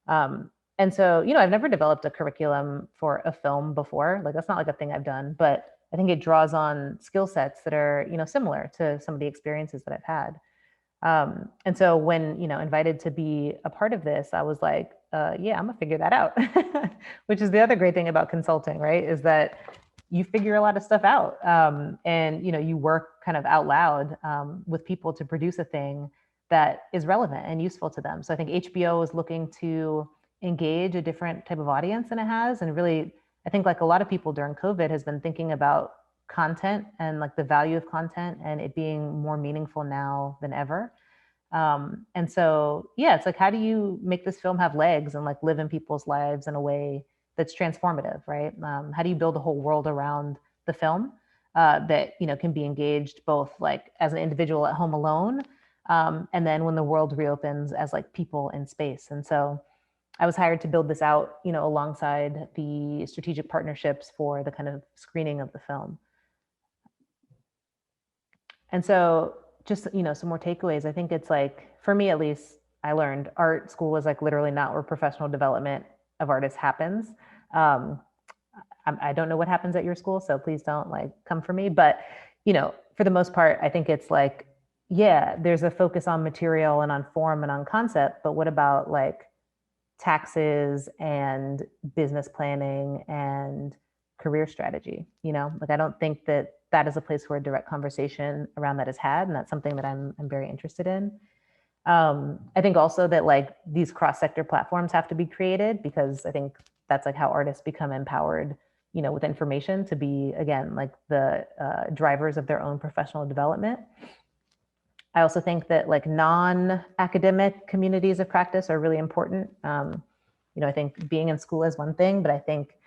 And so, I've never developed a curriculum for a film before. Like that's not like a thing I've done, but I think it draws on skill sets that are, similar to some of the experiences that I've had. And so when, invited to be a part of this, I was like, yeah, I'm gonna figure that out, which is the other great thing about consulting, right? Is that you figure a lot of stuff out, and, you work kind of out loud with people to produce a thing that is relevant and useful to them. So I think HBO is looking to engage a different type of audience than it has. And really, I think like a lot of people during COVID has been thinking about content and like the value of content and it being more meaningful now than ever. And so, yeah, it's like, how do you make this film have legs and like live in people's lives in a way that's transformative, right? How do you build a whole world around the film that, can be engaged both like as an individual at home alone, and then when the world reopens as like people in space. And so I was hired to build this out, alongside the strategic partnerships for the kind of screening of the film. And so just, some more takeaways. I think it's like, for me at least, I learned art school is like literally not where professional development of artists happens. I don't know what happens at your school, so please don't like come for me. But, for the most part, I think it's like, yeah, there's a focus on material and on form and on concept, but what about like taxes and business planning and career strategy? Like I don't think that that is a place where a direct conversation around that is had, and that's something that I'm very interested in. I think also that like these cross-sector platforms have to be created, because I think that's like how artists become empowered, with information to be, again, like the drivers of their own professional development. I also think that like non-academic communities of practice are really important. I think being in school is one thing, but I think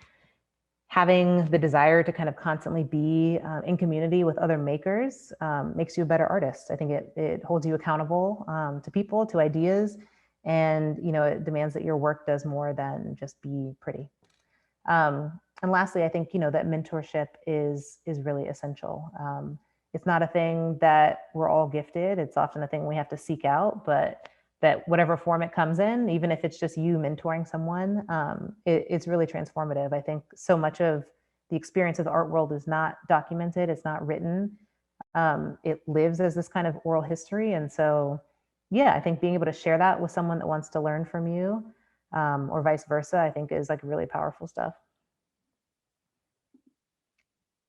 having the desire to kind of constantly be in community with other makers makes you a better artist. I think it holds you accountable to people, to ideas, and it demands that your work does more than just be pretty. And and lastly, I think, that mentorship is really essential. It's not a thing that we're all gifted. It's often a thing we have to seek out, but that whatever form it comes in, even if it's just you mentoring someone, it's really transformative. I think so much of the experience of the art world is not documented, it's not written. It lives as this kind of oral history. And so, yeah, I think being able to share that with someone that wants to learn from you, or vice versa, I think is like really powerful stuff.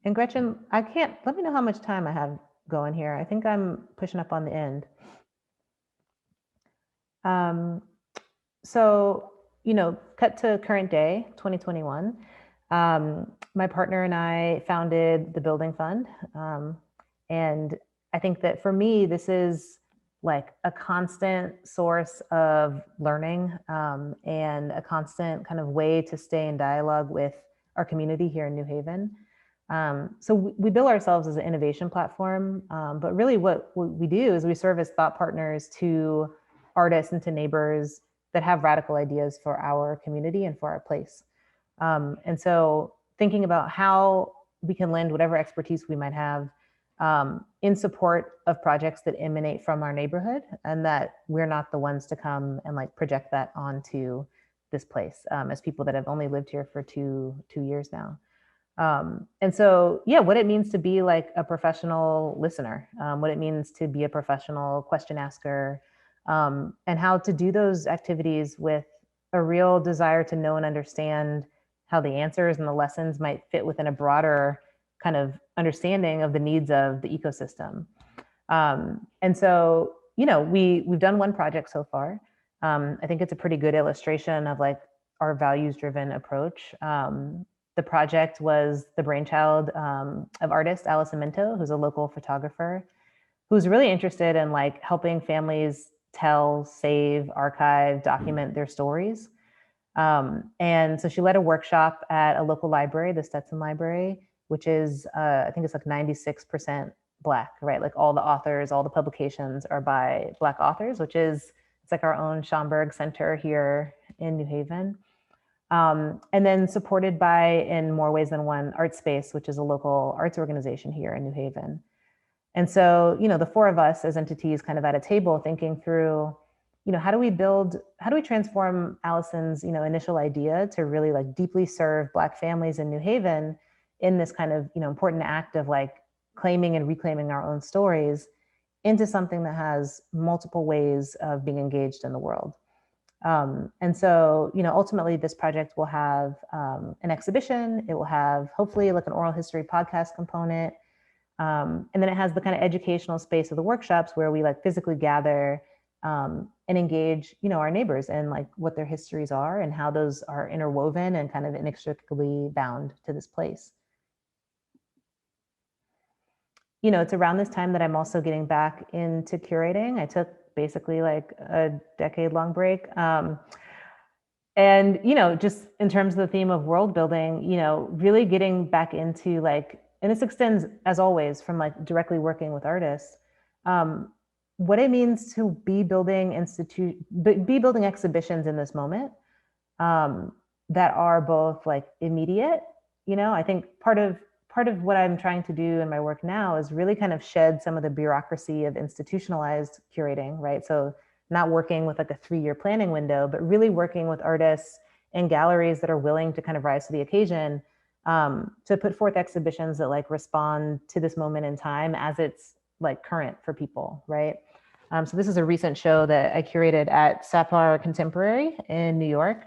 And Gretchen, let me know how much time I have going here. I think I'm pushing up on the end. So, cut to current day, 2021. My partner and I founded the Building Fund. And I think that for me, this is like a constant source of learning, and a constant kind of way to stay in dialogue with our community here in New Haven. So we bill ourselves as an innovation platform, but really what we do is we serve as thought partners to artists and to neighbors that have radical ideas for our community and for our place. And so thinking about how we can lend whatever expertise we might have, in support of projects that emanate from our neighborhood, and that we're not the ones to come and like project that onto this place, as people that have only lived here for two years now. And so, yeah, what it means to be like a professional listener, what it means to be a professional question asker, and how to do those activities with a real desire to know and understand how the answers and the lessons might fit within a broader kind of understanding of the needs of the ecosystem. And so, we've done one project so far. I think it's a pretty good illustration of like our values-driven approach. The project was the brainchild of artist Allison Minto, who's a local photographer, who's really interested in like helping families tell, save, archive, document their stories. And so she led a workshop at a local library, the Stetson Library, which is, I think it's like 96% Black, right? Like all the authors, all the publications are by Black authors, it's like our own Schomburg Center here in New Haven. And then supported by, in more ways than one, Art Space, which is a local arts organization here in New Haven. And so, the four of us as entities kind of at a table thinking through, how do we transform Allison's, initial idea to really like deeply serve Black families in New Haven in this kind of, important act of like claiming and reclaiming our own stories into something that has multiple ways of being engaged in the world. And so, ultimately this project will have an exhibition. It will have hopefully like an oral history podcast component. And then it has the kind of educational space of the workshops where we like physically gather and engage, our neighbors and like what their histories are and how those are interwoven and kind of inextricably bound to this place. It's around this time that I'm also getting back into curating. I took basically like a decade-long break. And, just in terms of the theme of world building, really getting back into like, and this extends as always from like directly working with artists, what it means to be building exhibitions in this moment, that are both like immediate. I think part of what I'm trying to do in my work now is really kind of shed some of the bureaucracy of institutionalized curating, right? So not working with like a 3-year planning window, but really working with artists and galleries that are willing to kind of rise to the occasion, to put forth exhibitions that like respond to this moment in time as it's like current for people, right? So this is a recent show that I curated at Sapphire Contemporary in New York,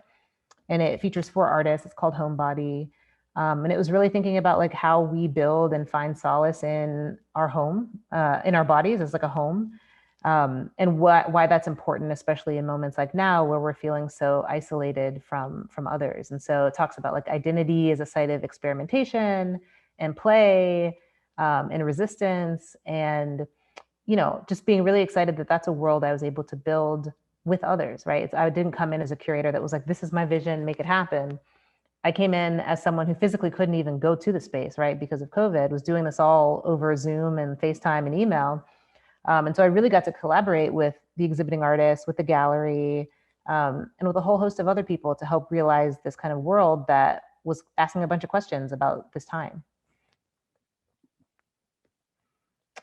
and it features 4 artists. It's called Homebody. And it was really thinking about like how we build and find solace in our home, in our bodies as like a home, and why that's important, especially in moments like now where we're feeling so isolated from others. And so it talks about like identity as a site of experimentation and play, and resistance, and just being really excited that that's a world I was able to build with others, right? I didn't come in as a curator that was like, this is my vision, make it happen. I came in as someone who physically couldn't even go to the space, right? Because of COVID, was doing this all over Zoom and FaceTime and email. And so I really got to collaborate with the exhibiting artists, with the gallery, and with a whole host of other people to help realize this kind of world that was asking a bunch of questions about this time.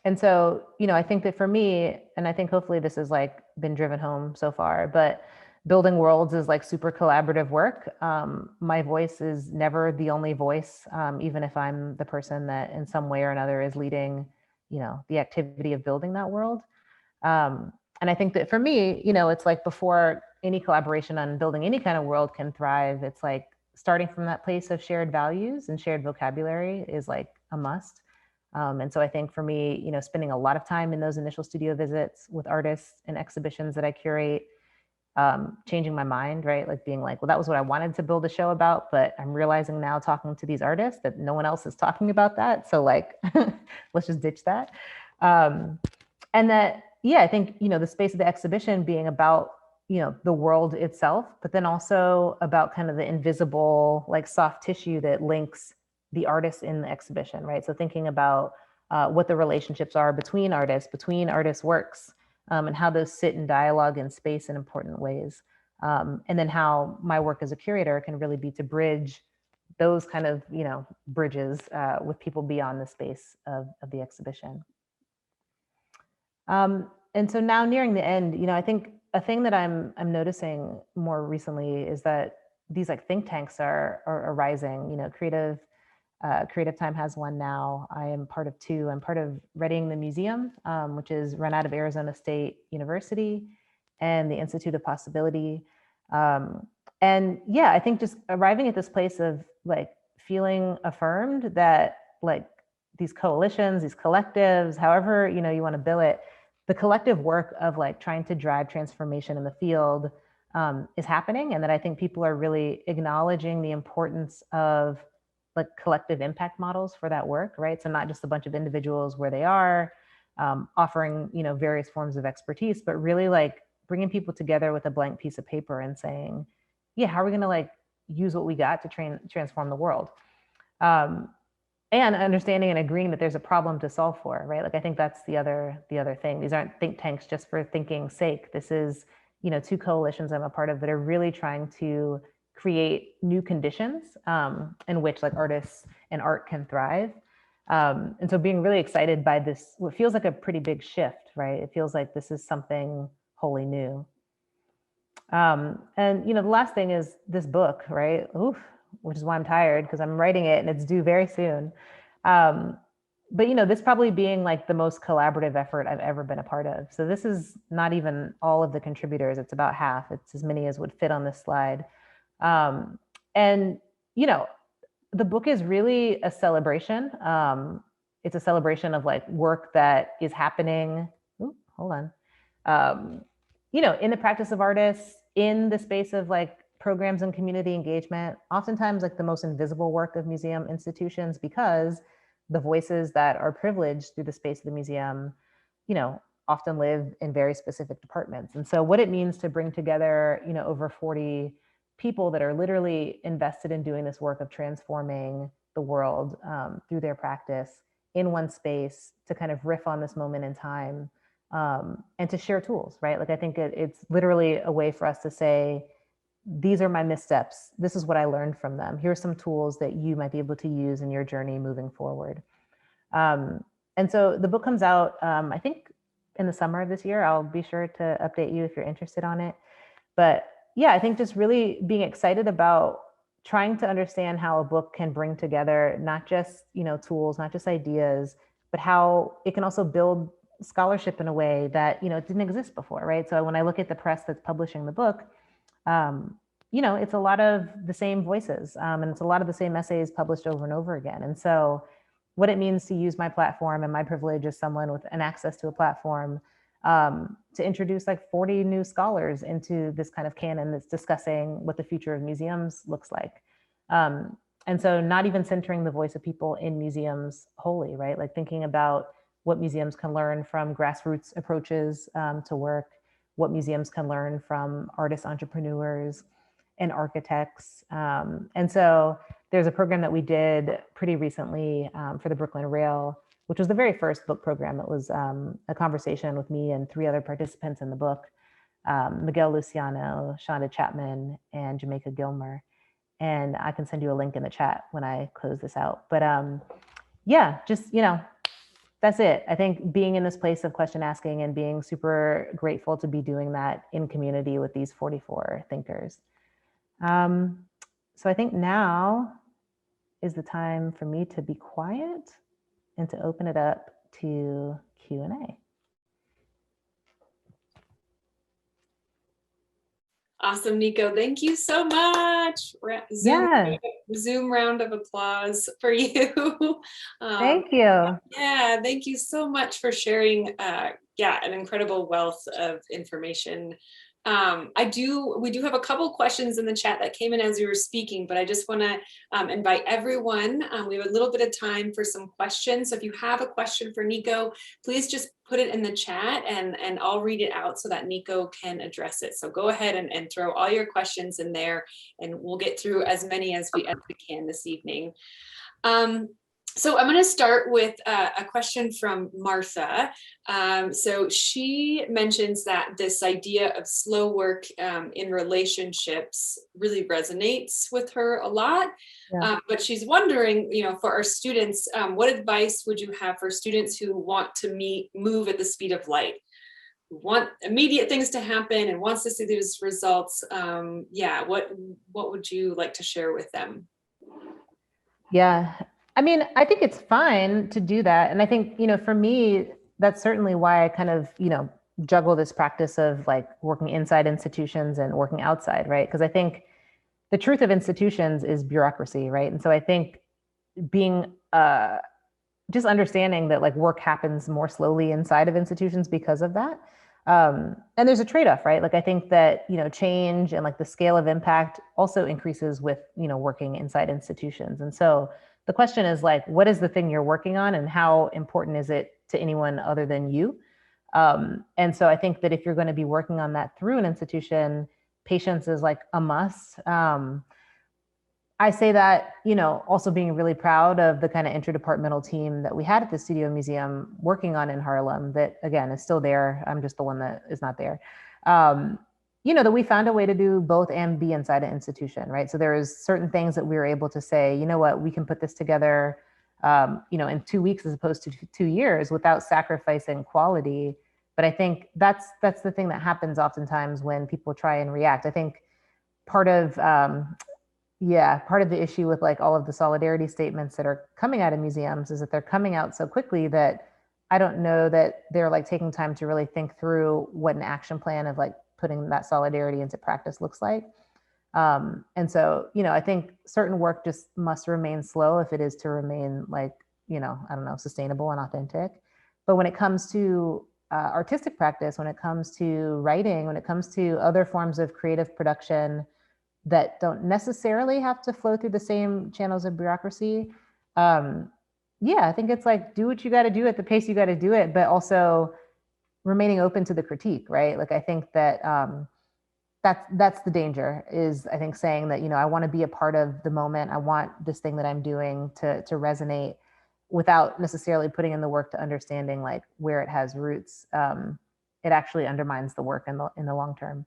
And so, I think that for me, and I think hopefully this has like been driven home so far, but building worlds is like super collaborative work. My voice is never the only voice, even if I'm the person that in some way or another is leading, the activity of building that world. And I think that for me, it's like before any collaboration on building any kind of world can thrive, it's like starting from that place of shared values and shared vocabulary is like a must. And so I think for me, spending a lot of time in those initial studio visits with artists and exhibitions that I curate, changing my mind, right? Like being like, well, that was what I wanted to build a show about, but I'm realizing now talking to these artists that no one else is talking about that. So like, let's just ditch that. And that, yeah, I think, the space of the exhibition being about, the world itself, but then also about kind of the invisible, like soft tissue that links the artists in the exhibition, right? So thinking about what the relationships are between artists' works, and how those sit in dialogue and space in important ways. And then how my work as a curator can really be to bridge those kind of, bridges with people beyond the space of the exhibition. And so now nearing the end, I think a thing that I'm noticing more recently is that these like think tanks are arising. Creative Time has one now. I am part of two. I'm part of Readying the Museum, which is run out of Arizona State University, and the Institute of Possibility. And yeah, I think just arriving at this place of like feeling affirmed that like these coalitions, these collectives, however you want to bill it, the collective work of like trying to drive transformation in the field is happening, and that I think people are really acknowledging the importance of like collective impact models for that work, right? So not just a bunch of individuals where they are offering, various forms of expertise, but really like bringing people together with a blank piece of paper and saying, yeah, how are we going to like use what we got to transform the world? And understanding and agreeing that there's a problem to solve for, right? Like I think that's the other thing. These aren't think tanks just for thinking's sake. This is, two coalitions I'm a part of that are really trying to create new conditions in which like artists and art can thrive. And so being really excited by this, what feels like a pretty big shift, right? It feels like this is something wholly new. And the last thing is this book, right? Oof, which is why I'm tired, because I'm writing it and it's due very soon. But this probably being like the most collaborative effort I've ever been a part of. So this is not even all of the contributors. It's about half. It's as many as would fit on this slide. And the book is really a celebration. It's a celebration of like work that is happening. Ooh, hold on. In the practice of artists, in the space of like programs and community engagement, oftentimes like the most invisible work of museum institutions, because the voices that are privileged through the space of the museum, often live in very specific departments. And so what it means to bring together, over 40 people that are literally invested in doing this work of transforming the world through their practice in one space to kind of riff on this moment in time, and to share tools, right? Like I think it's literally a way for us to say, these are my missteps. This is what I learned from them. Here are some tools that you might be able to use in your journey moving forward. And so the book comes out, I think in the summer of this year. I'll be sure to update you if you're interested on it. But yeah, I think just really being excited about trying to understand how a book can bring together not just, tools, not just ideas, but how it can also build scholarship in a way that, it didn't exist before, right? So when I look at the press that's publishing the book, it's a lot of the same voices, and it's a lot of the same essays published over and over again. And so what it means to use my platform and my privilege as someone with an access to a platform to introduce like 40 new scholars into this kind of canon that's discussing what the future of museums looks like. And so not even centering the voice of people in museums wholly, right? Like thinking about what museums can learn from grassroots approaches to work, what museums can learn from artists, entrepreneurs, and architects. And so there's a program that we did pretty recently for the Brooklyn Rail, which was the very first book program. It was a conversation with me and 3 other participants in the book, Miguel Luciano, Shonda Chapman, and Jamaica Gilmer. And I can send you a link in the chat when I close this out. But yeah, just, that's it. I think being in this place of question asking and being super grateful to be doing that in community with these 44 thinkers. So I think now is the time for me to be quiet and to open it up to Q&A. Awesome, Nico. Thank you so much. Zoom round of applause for you. Thank you. Yeah, thank you so much for sharing an incredible wealth of information. We do have a couple questions in the chat that came in as you were speaking, but I just want to invite everyone. We have a little bit of time for some questions. So if you have a question for Nico, please just put it in the chat and I'll read it out so that Nico can address it. So go ahead and throw all your questions in there and we'll get through as many as we can this evening. So I'm going to start with a question from Martha. So she mentions that this idea of slow work in relationships really resonates with her a lot. Yeah. But she's wondering, for our students, what advice would you have for students who want to move at the speed of light? Want immediate things to happen and wants to see these results? What would you like to share with them? Yeah. I mean, I think it's fine to do that. And I think, for me, that's certainly why I kind of, juggle this practice of like working inside institutions and working outside, right? Because I think the truth of institutions is bureaucracy, right? And so I think being, just understanding that like work happens more slowly inside of institutions because of that. And there's a trade-off, right? Like I think that, change and like the scale of impact also increases with, working inside institutions. And so the question is like, what is the thing you're working on and how important is it to anyone other than you? And so I think that if you're going to be working on that through an institution, patience is like a must. I say that, also being really proud of the kind of interdepartmental team that we had at the Studio Museum working on in Harlem that, again, is still there. I'm just the one that is not there. That we found a way to do both and be inside an institution, right? So there is certain things that we were able to say, you know what, we can put this together, in 2 weeks as opposed to 2 years without sacrificing quality. But I think that's the thing that happens oftentimes when people try and react. I think part of the issue with like all of the solidarity statements that are coming out of museums is that they're coming out so quickly that I don't know that they're like taking time to really think through what an action plan of like putting that solidarity into practice looks like. And so, I think certain work just must remain slow if it is to remain like, sustainable and authentic. But when it comes to artistic practice, when it comes to writing, when it comes to other forms of creative production that don't necessarily have to flow through the same channels of bureaucracy, I think it's like, do what you got to do at the pace you got to do it, but also remaining open to the critique, right? Like, I think that that's the danger is, I think, saying that, I want to be a part of the moment. I want this thing that I'm doing to resonate without necessarily putting in the work to understanding like where it has roots. It actually undermines the work in the long term.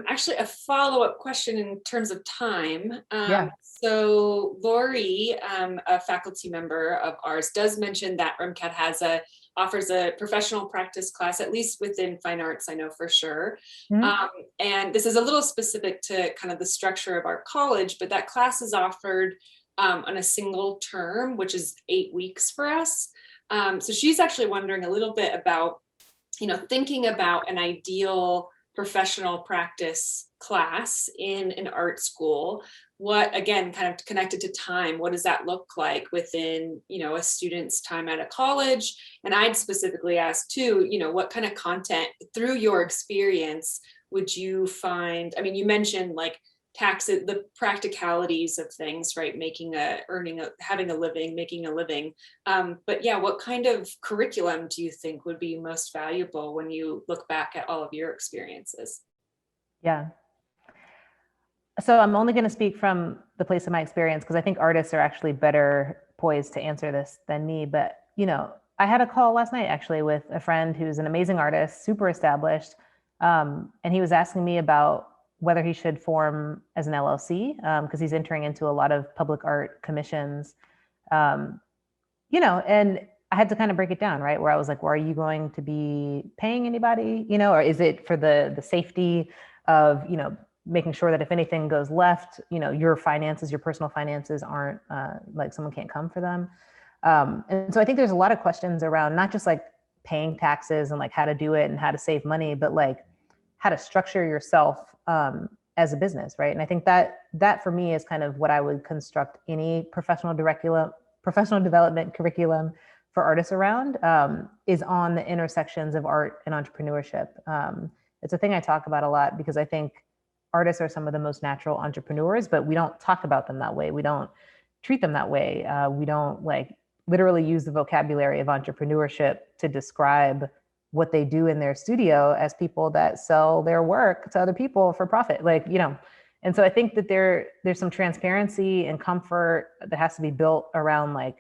Actually, a follow-up question in terms of time. Yeah. So Lori, a faculty member of ours, does mention that RMCAT offers a professional practice class, at least within fine arts, I know for sure. Mm-hmm. And this is a little specific to kind of the structure of our college, but that class is offered on a single term, which is 8 weeks for us. So she's actually wondering a little bit about, thinking about an ideal professional practice class in an art school. What, again, kind of connected to time, what does that look like within, a student's time at a college? And I'd specifically ask too, what kind of content through your experience would you find? I mean, you mentioned like the practicalities of things, right? Having a living, making a living. But yeah, what kind of curriculum do you think would be most valuable when you look back at all of your experiences? Yeah. So I'm only going to speak from the place of my experience because I think artists are actually better poised to answer this than me. But, I had a call last night actually with a friend who's an amazing artist, super established, And he was asking me about whether he should form as an LLC, because he's entering into a lot of public art commissions. Um, and I had to kind of break it down, right? Where I was like, well, are you going to be paying anybody, or is it for the safety of, making sure that if anything goes left, your finances, your personal finances aren't like someone can't come for them. And so I think there's a lot of questions around not just like paying taxes and like how to do it and how to save money, but like how to structure yourself as a business, right? And I think that for me is kind of what I would construct any professional development curriculum for artists around, is on the intersections of art and entrepreneurship. It's a thing I talk about a lot because I think artists are some of the most natural entrepreneurs, but we don't talk about them that way. We don't treat them that way. We don't like literally use the vocabulary of entrepreneurship to describe what they do in their studio as people that sell their work to other people for profit. And so I think that there's some transparency and comfort that has to be built around like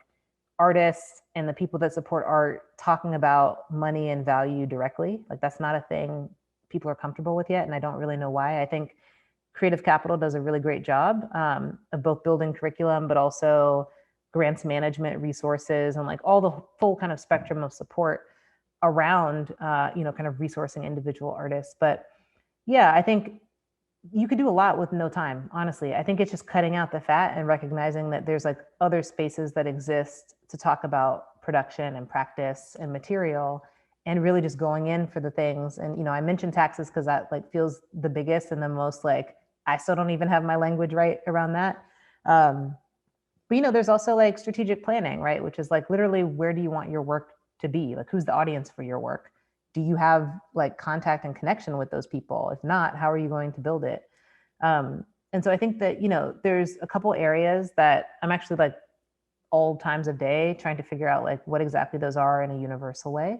artists and the people that support art talking about money and value directly. Like that's not a thing people are comfortable with yet. And I don't really know why. I think Creative Capital does a really great job of both building curriculum, but also grants management resources and like all the full kind of spectrum of support around, kind of resourcing individual artists. But yeah, I think you could do a lot with no time, honestly. I think it's just cutting out the fat and recognizing that there's like other spaces that exist to talk about production and practice and material and really just going in for the things. And, I mentioned taxes because that like feels the biggest and the most like, I still don't even have my language right around that. But, there's also like strategic planning, right? Which is like literally where do you want your work to be? Like who's the audience for your work? Do you have like contact and connection with those people? If not, how are you going to build it? And so I think that, there's a couple areas that I'm actually like all times of day trying to figure out like what exactly those are in a universal way.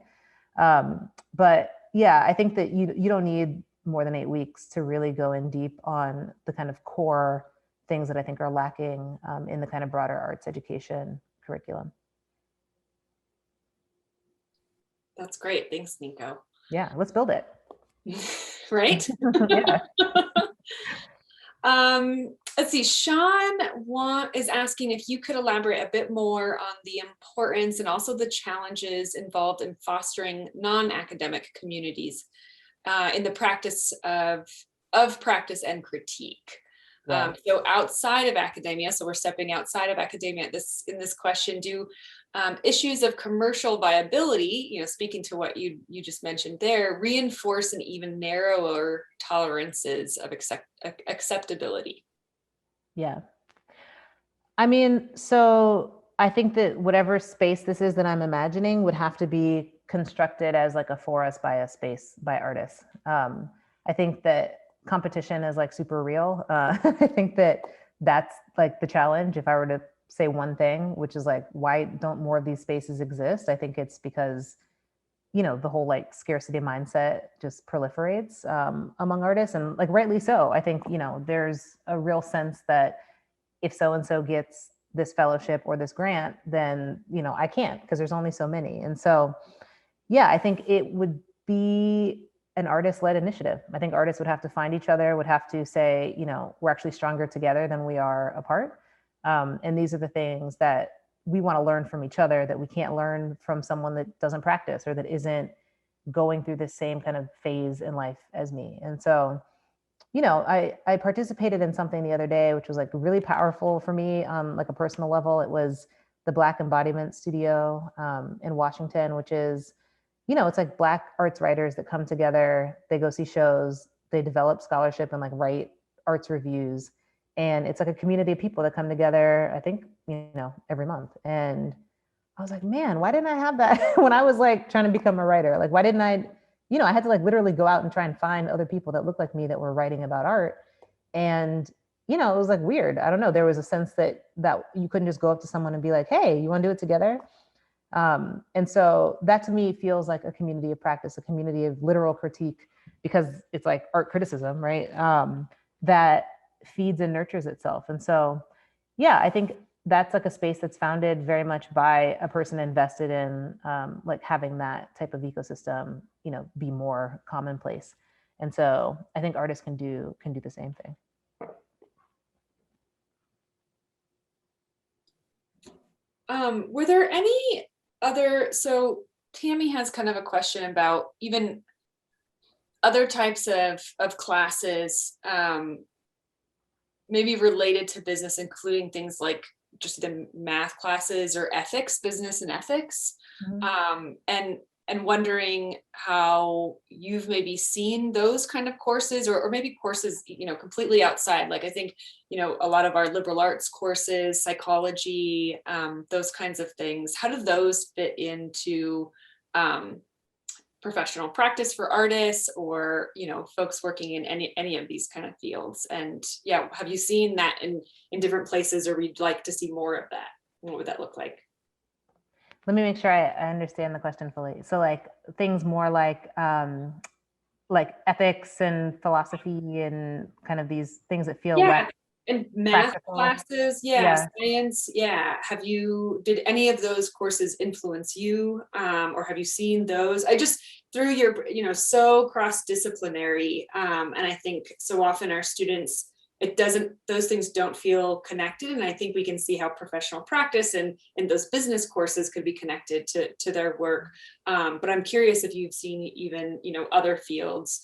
But yeah, I think that you don't need more than 8 weeks to really go in deep on the kind of core things that I think are lacking in the kind of broader arts education curriculum. That's great. Thanks, Nico. Yeah, let's build it. Right? Yeah. Let's see. Sean is asking if you could elaborate a bit more on the importance and also the challenges involved in fostering non-academic communities in the practice of practice and critique. Yeah. So outside of academia, so we're stepping outside of academia in this question, do issues of commercial viability, speaking to what you just mentioned there, reinforce an even narrower tolerances of acceptability? Yeah. I mean, so I think that whatever space this is that I'm imagining would have to be constructed as like a for us by us space by artists. I think that competition is like super real. I think that that's like the challenge. If I were to say one thing, which is like, why don't more of these spaces exist? I think it's because, the whole like scarcity mindset just proliferates among artists, and like rightly so. I think, there's a real sense that if so-and-so gets this fellowship or this grant, then, I can't because there's only so many. And so, yeah, I think it would be an artist-led initiative. I think artists would have to find each other, would have to say, we're actually stronger together than we are apart. And these are the things that we want to learn from each other that we can't learn from someone that doesn't practice or that isn't going through the same kind of phase in life as me. And so, I participated in something the other day, which was like really powerful for me on like a personal level. It was the Black Embodiment Studio in Washington, which is, it's like Black arts writers that come together, they go see shows, they develop scholarship and like write arts reviews. And it's like a community of people that come together, I think, every month. And I was like, man, why didn't I have that when I was like trying to become a writer? Like, why didn't I, I had to like literally go out and try and find other people that looked like me that were writing about art. And, it was like weird. I don't know. There was a sense that you couldn't just go up to someone and be like, hey, you want to do it together? And so that to me feels like a community of practice, a community of literal critique, because it's like art criticism, right? That feeds and nurtures itself. And so, yeah, I think that's like a space that's founded very much by a person invested in like having that type of ecosystem, be more commonplace. And so I think artists can do the same thing. Were there any other, so Tammy has kind of a question about even other types of classes, maybe related to business, including things like just the math classes or ethics, business and ethics, and wondering how you've maybe seen those kind of courses, or maybe courses, completely outside. Like I think, a lot of our liberal arts courses, psychology, those kinds of things. How do those fit into professional practice for artists, or folks working in any of these kind of fields? And yeah, have you seen that in different places, or we'd like to see more of that? What would that look like? Let me make sure I understand the question fully. So like things more like ethics and philosophy and kind of these things that feel less and math practical. classes, science, did any of those courses influence you, or have you seen those? I just, through your, so cross-disciplinary, and I think so often our students, those things don't feel connected, and I think we can see how professional practice and those business courses could be connected to their work. But I'm curious if you've seen even, other fields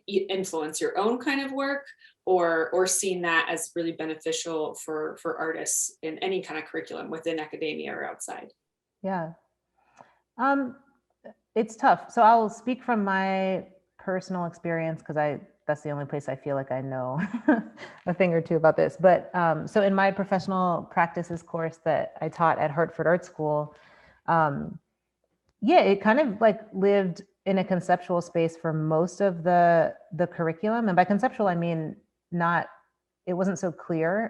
influence your own kind of work, or seen that as really beneficial for artists in any kind of curriculum within academia or outside. Yeah. It's tough. So I'll speak from my personal experience, because that's the only place I feel like I know a thing or two about this. But so in my professional practices course that I taught at Hartford Art School, it kind of like lived in a conceptual space for most of the curriculum. And by conceptual, I mean it wasn't so clear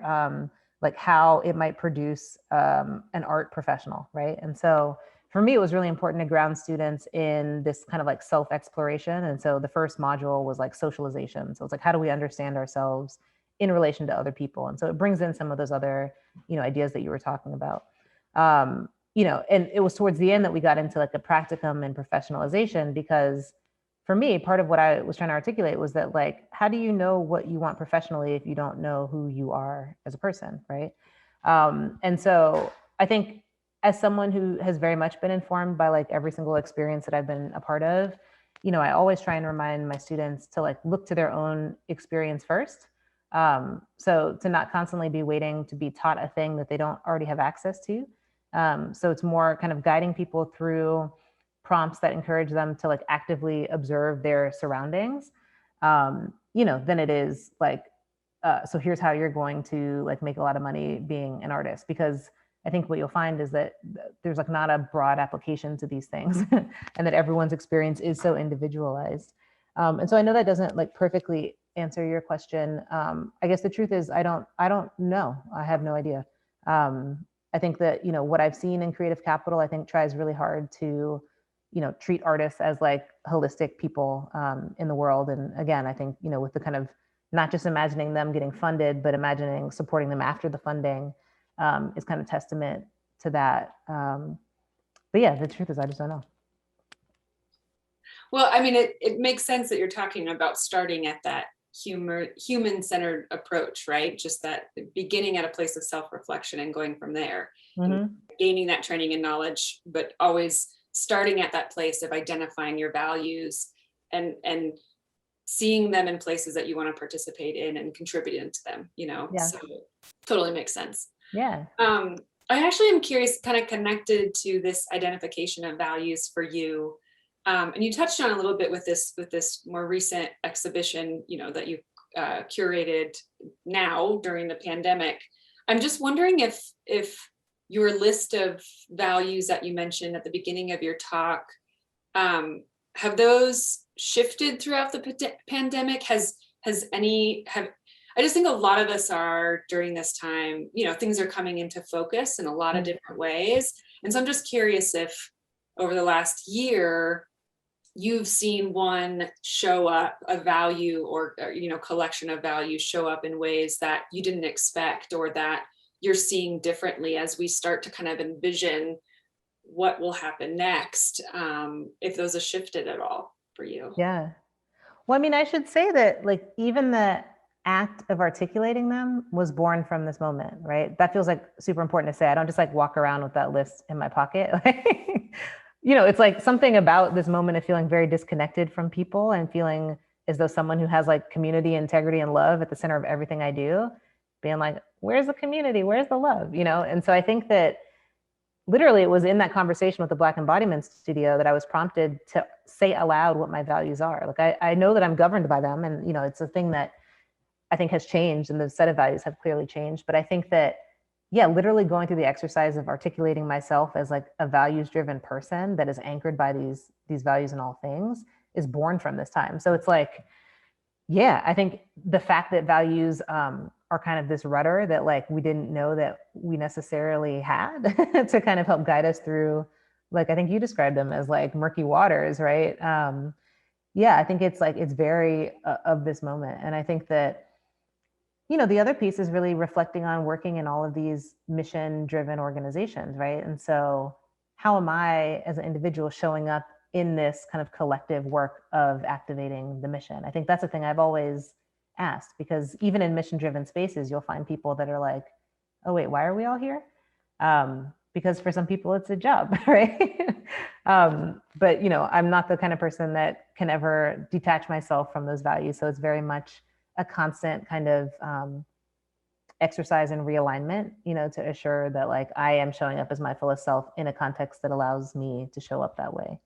like how it might produce an art professional, right? And so for me, it was really important to ground students in this kind of like self-exploration. And so the first module was like socialization. So it's like, how do we understand ourselves in relation to other people? And so it brings in some of those other, ideas that you were talking about. And it was towards the end that we got into like the practicum and professionalization, because for me, part of what I was trying to articulate was that, like, how do you know what you want professionally if you don't know who you are as a person, right? And so I think, as someone who has very much been informed by like every single experience that I've been a part of, I always try and remind my students to like look to their own experience first. So to not constantly be waiting to be taught a thing that they don't already have access to. So it's more kind of guiding people through prompts that encourage them to like actively observe their surroundings, than it is like, so here's how you're going to like make a lot of money being an artist. Because I think what you'll find is that there's like not a broad application to these things and that everyone's experience is so individualized. And so I know that doesn't like perfectly answer your question. I guess the truth is I don't know. I have no idea. I think that, what I've seen in Creative Capital, I think tries really hard to, treat artists as like holistic people in the world. And again, I think, with the kind of not just imagining them getting funded, but imagining supporting them after the funding, is kind of testament to that. But yeah, the truth is I just don't know. Well, I mean, it makes sense that you're talking about starting at that human-centered approach, right? Just that beginning at a place of self-reflection and going from there, gaining that training and knowledge, but always starting at that place of identifying your values and seeing them in places that you want to participate in and contribute into them, So totally makes sense. Yeah. I actually am curious, kind of connected to this identification of values for you. And you touched on a little bit with this more recent exhibition, that you curated now during the pandemic. I'm just wondering if your list of values that you mentioned at the beginning of your talk, have those shifted throughout the pandemic? I just think a lot of us are during this time, things are coming into focus in a lot of different ways. And so I'm just curious if over the last year, you've seen one show up, a value or collection of values show up in ways that you didn't expect, or that you're seeing differently as we start to kind of envision what will happen next, if those have shifted at all for you. Yeah. Well, I mean, I should say that like even the act of articulating them was born from this moment, right? That feels like super important to say. I don't just like walk around with that list in my pocket. It's like something about this moment of feeling very disconnected from people and feeling as though someone who has like community, integrity, and love at the center of everything I do, being like, where's the community? Where's the love? And so I think that literally it was in that conversation with the Black Embodiment Studio that I was prompted to say aloud what my values are. Like I know that I'm governed by them, and it's a thing that I think has changed, and the set of values have clearly changed. But I think that, yeah, literally going through the exercise of articulating myself as like a values-driven person that is anchored by these values in all things is born from this time. So it's like, yeah, I think the fact that values are kind of this rudder that like we didn't know that we necessarily had to kind of help guide us through, like I think you described them as like murky waters, right? Yeah, I think it's like it's very of this moment. And I think that the other piece is really reflecting on working in all of these mission driven organizations, right? And so how am I as an individual showing up in this kind of collective work of activating the mission? I think that's a thing I've always asked, because even in mission driven spaces, you'll find people that are like, oh, wait, why are we all here? Because for some people it's a job, right? But I'm not the kind of person that can ever detach myself from those values. So it's very much a constant kind of exercise and realignment, to assure that like I am showing up as my fullest self in a context that allows me to show up that way.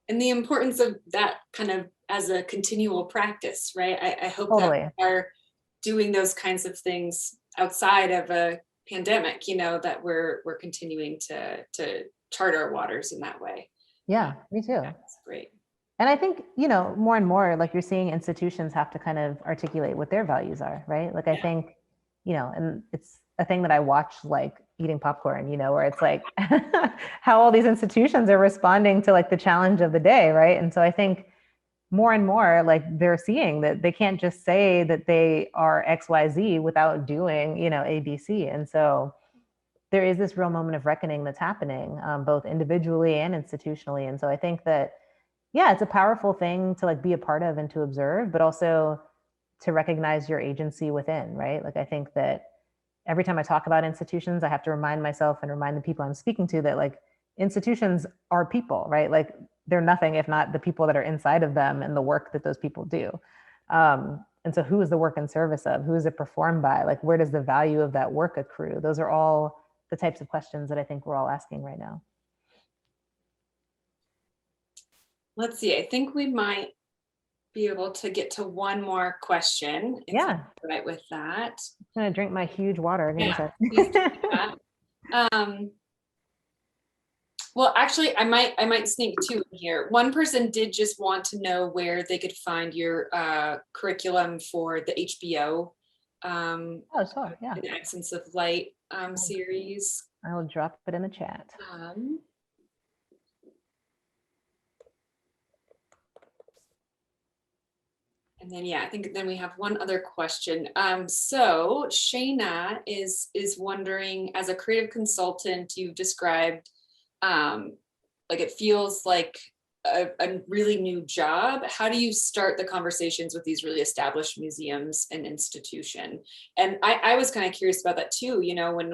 And the importance of that kind of as a continual practice, right? I hope Totally. that we are doing those kinds of things outside of a pandemic, that we're continuing to chart our waters in that way. Yeah, me too. That's great. And I think, more and more, like you're seeing institutions have to kind of articulate what their values are, right? Like I think, and it's a thing that I watch like eating popcorn, where it's like how all these institutions are responding to like the challenge of the day, right? And so I think more and more like they're seeing that they can't just say that they are XYZ without doing, ABC. And so there is this real moment of reckoning that's happening, both individually and institutionally. And so I think that, yeah, it's a powerful thing to like be a part of and to observe, but also to recognize your agency within, right? Like I think that every time I talk about institutions, I have to remind myself and remind the people I'm speaking to that like institutions are people, right? Like they're nothing if not the people that are inside of them and the work that those people do. And so who is the work in service of? Who is it performed by? Like where does the value of that work accrue? Those are all the types of questions that I think we're all asking right now. Let's see, I think we might be able to get to one more question. Yeah. Right with that. I'm gonna drink my huge water. Well, actually, I might sneak two in here. One person did just want to know where they could find your curriculum for the HBO. Oh, sure, yeah. The Accents of Light series. I will drop it in the chat. And then, yeah, I think then we have one other question. So Shayna is wondering, as a creative consultant, you've described like it feels like a really new job. How do you start the conversations with these really established museums and institution? And I was kind of curious about that too, when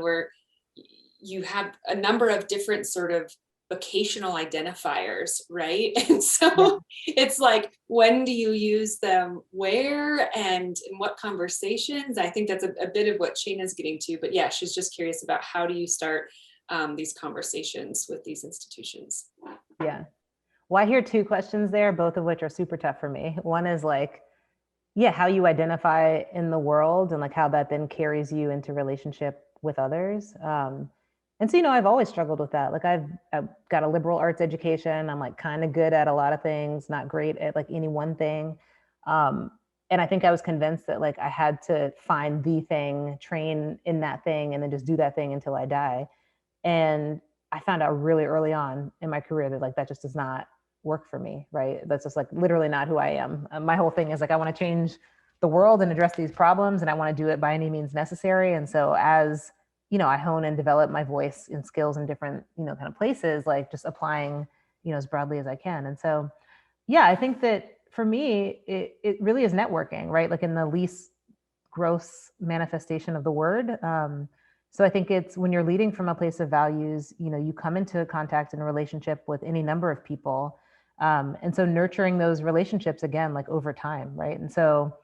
you have a number of different sort of vocational identifiers, right? And so it's like, when do you use them, where, and in what conversations? I think that's a bit of what Shayna's getting to, but yeah, she's just curious about how do you start these conversations with these institutions? Yeah. Well, I hear two questions there, both of which are super tough for me. One is like, yeah, how you identify in the world and like how that then carries you into relationship with others. And so, I've always struggled with that. Like I've got a liberal arts education. I'm like kind of good at a lot of things, not great at like any one thing. And I think I was convinced that like I had to find the thing, train in that thing, and then just do that thing until I die. And I found out really early on in my career that like that just does not work for me, right? That's just like literally not who I am. My whole thing is like I want to change the world and address these problems, and I want to do it by any means necessary. And so as I hone and develop my voice and skills in different, kind of places, like just applying as broadly as I can. And so, yeah, I think that for me, it really is networking, right? Like in the least gross manifestation of the word. So I think it's when you're leading from a place of values, you come into contact and a relationship with any number of people. And so nurturing those relationships again, like over time, right? And so,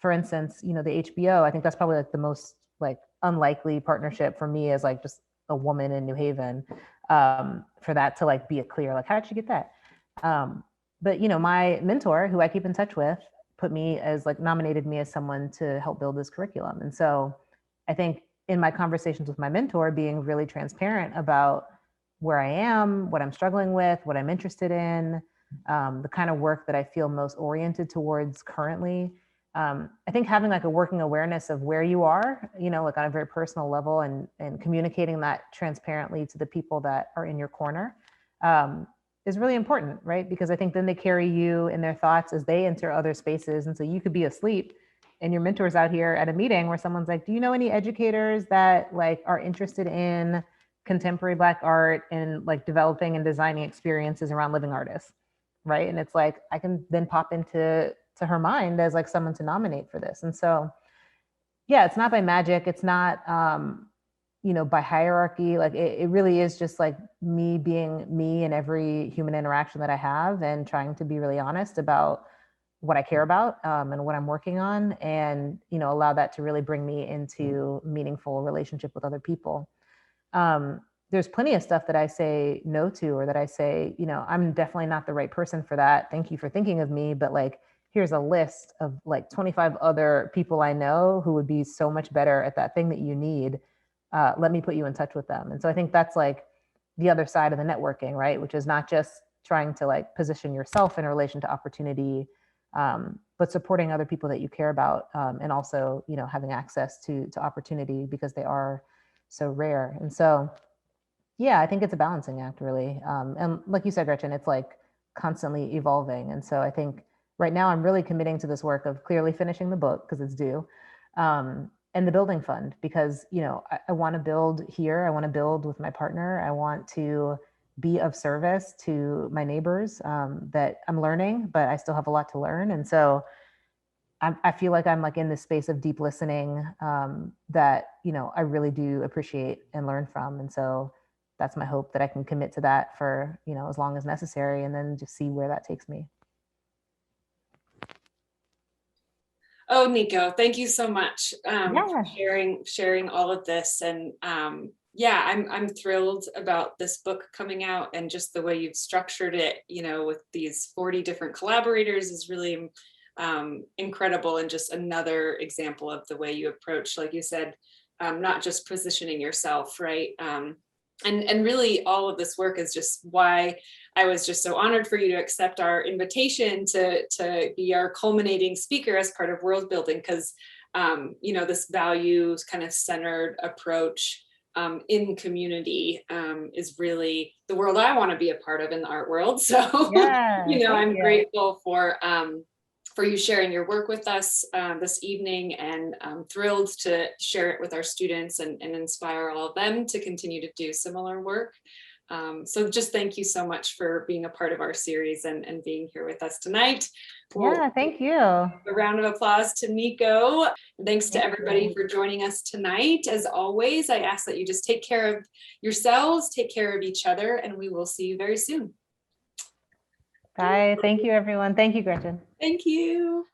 for instance, the HBO, I think that's probably like the most like unlikely partnership for me as like just a woman in New Haven, for that to like be a clear, like, how'd you get that? But my mentor, who I keep in touch with, nominated me as someone to help build this curriculum. And so I think in my conversations with my mentor, being really transparent about where I am, what I'm struggling with, what I'm interested in, the kind of work that I feel most oriented towards currently. I think having like a working awareness of where you are, like on a very personal level, and communicating that transparently to the people that are in your corner, is really important, right? Because I think then they carry you in their thoughts as they enter other spaces. And so you could be asleep and your mentor's out here at a meeting where someone's like, do you know any educators that like are interested in contemporary Black art and like developing and designing experiences around living artists, right? And it's like, I can then pop into her mind as like someone to nominate for this. And so, yeah, it's not by magic. It's not, by hierarchy. Like it really is just like me being me in every human interaction that I have, and trying to be really honest about what I care about, and what I'm working on, and allow that to really bring me into meaningful relationship with other people. There's plenty of stuff that I say no to, or that I say, I'm definitely not the right person for that. Thank you for thinking of me, but like, here's a list of like 25 other people I know who would be so much better at that thing that you need. Let me put you in touch with them. And so I think that's like the other side of the networking, right? Which is not just trying to like position yourself in relation to opportunity, but supporting other people that you care about, and also, having access to opportunity, because they are so rare. And so, yeah, I think it's a balancing act, really. And like you said, Gretchen, it's like constantly evolving. And so I think right now I'm really committing to this work of clearly finishing the book because it's due, and the building fund, because, I want to build here. I want to build with my partner. I want to be of service to my neighbors, that I'm learning, but I still have a lot to learn. And so I feel like I'm like in this space of deep listening, that, I really do appreciate and learn from. And so that's my hope, that I can commit to that for, as long as necessary, and then just see where that takes me. Oh, Nico, thank you so much, Yeah. for sharing all of this. And yeah, I'm thrilled about this book coming out, and just the way you've structured it, with these 40 different collaborators is really incredible, and just another example of the way you approach, like you said, not just positioning yourself, right? And really all of this work is just why I was just so honored for you to accept our invitation to be our culminating speaker as part of world building, because this values kind of centered approach, in community, is really the world I want to be a part of in the art world. So Yeah, I'm grateful for you sharing your work with us this evening, and I'm thrilled to share it with our students, and inspire all of them to continue to do similar work. So just thank you so much for being a part of our series, and being here with us tonight. Yeah, thank you. A round of applause to Nico. Thanks to everybody for joining us tonight. As always, I ask that you just take care of yourselves, take care of each other, and we will see you very soon. Bye. Thank you, everyone. Thank you, Gretchen. Thank you.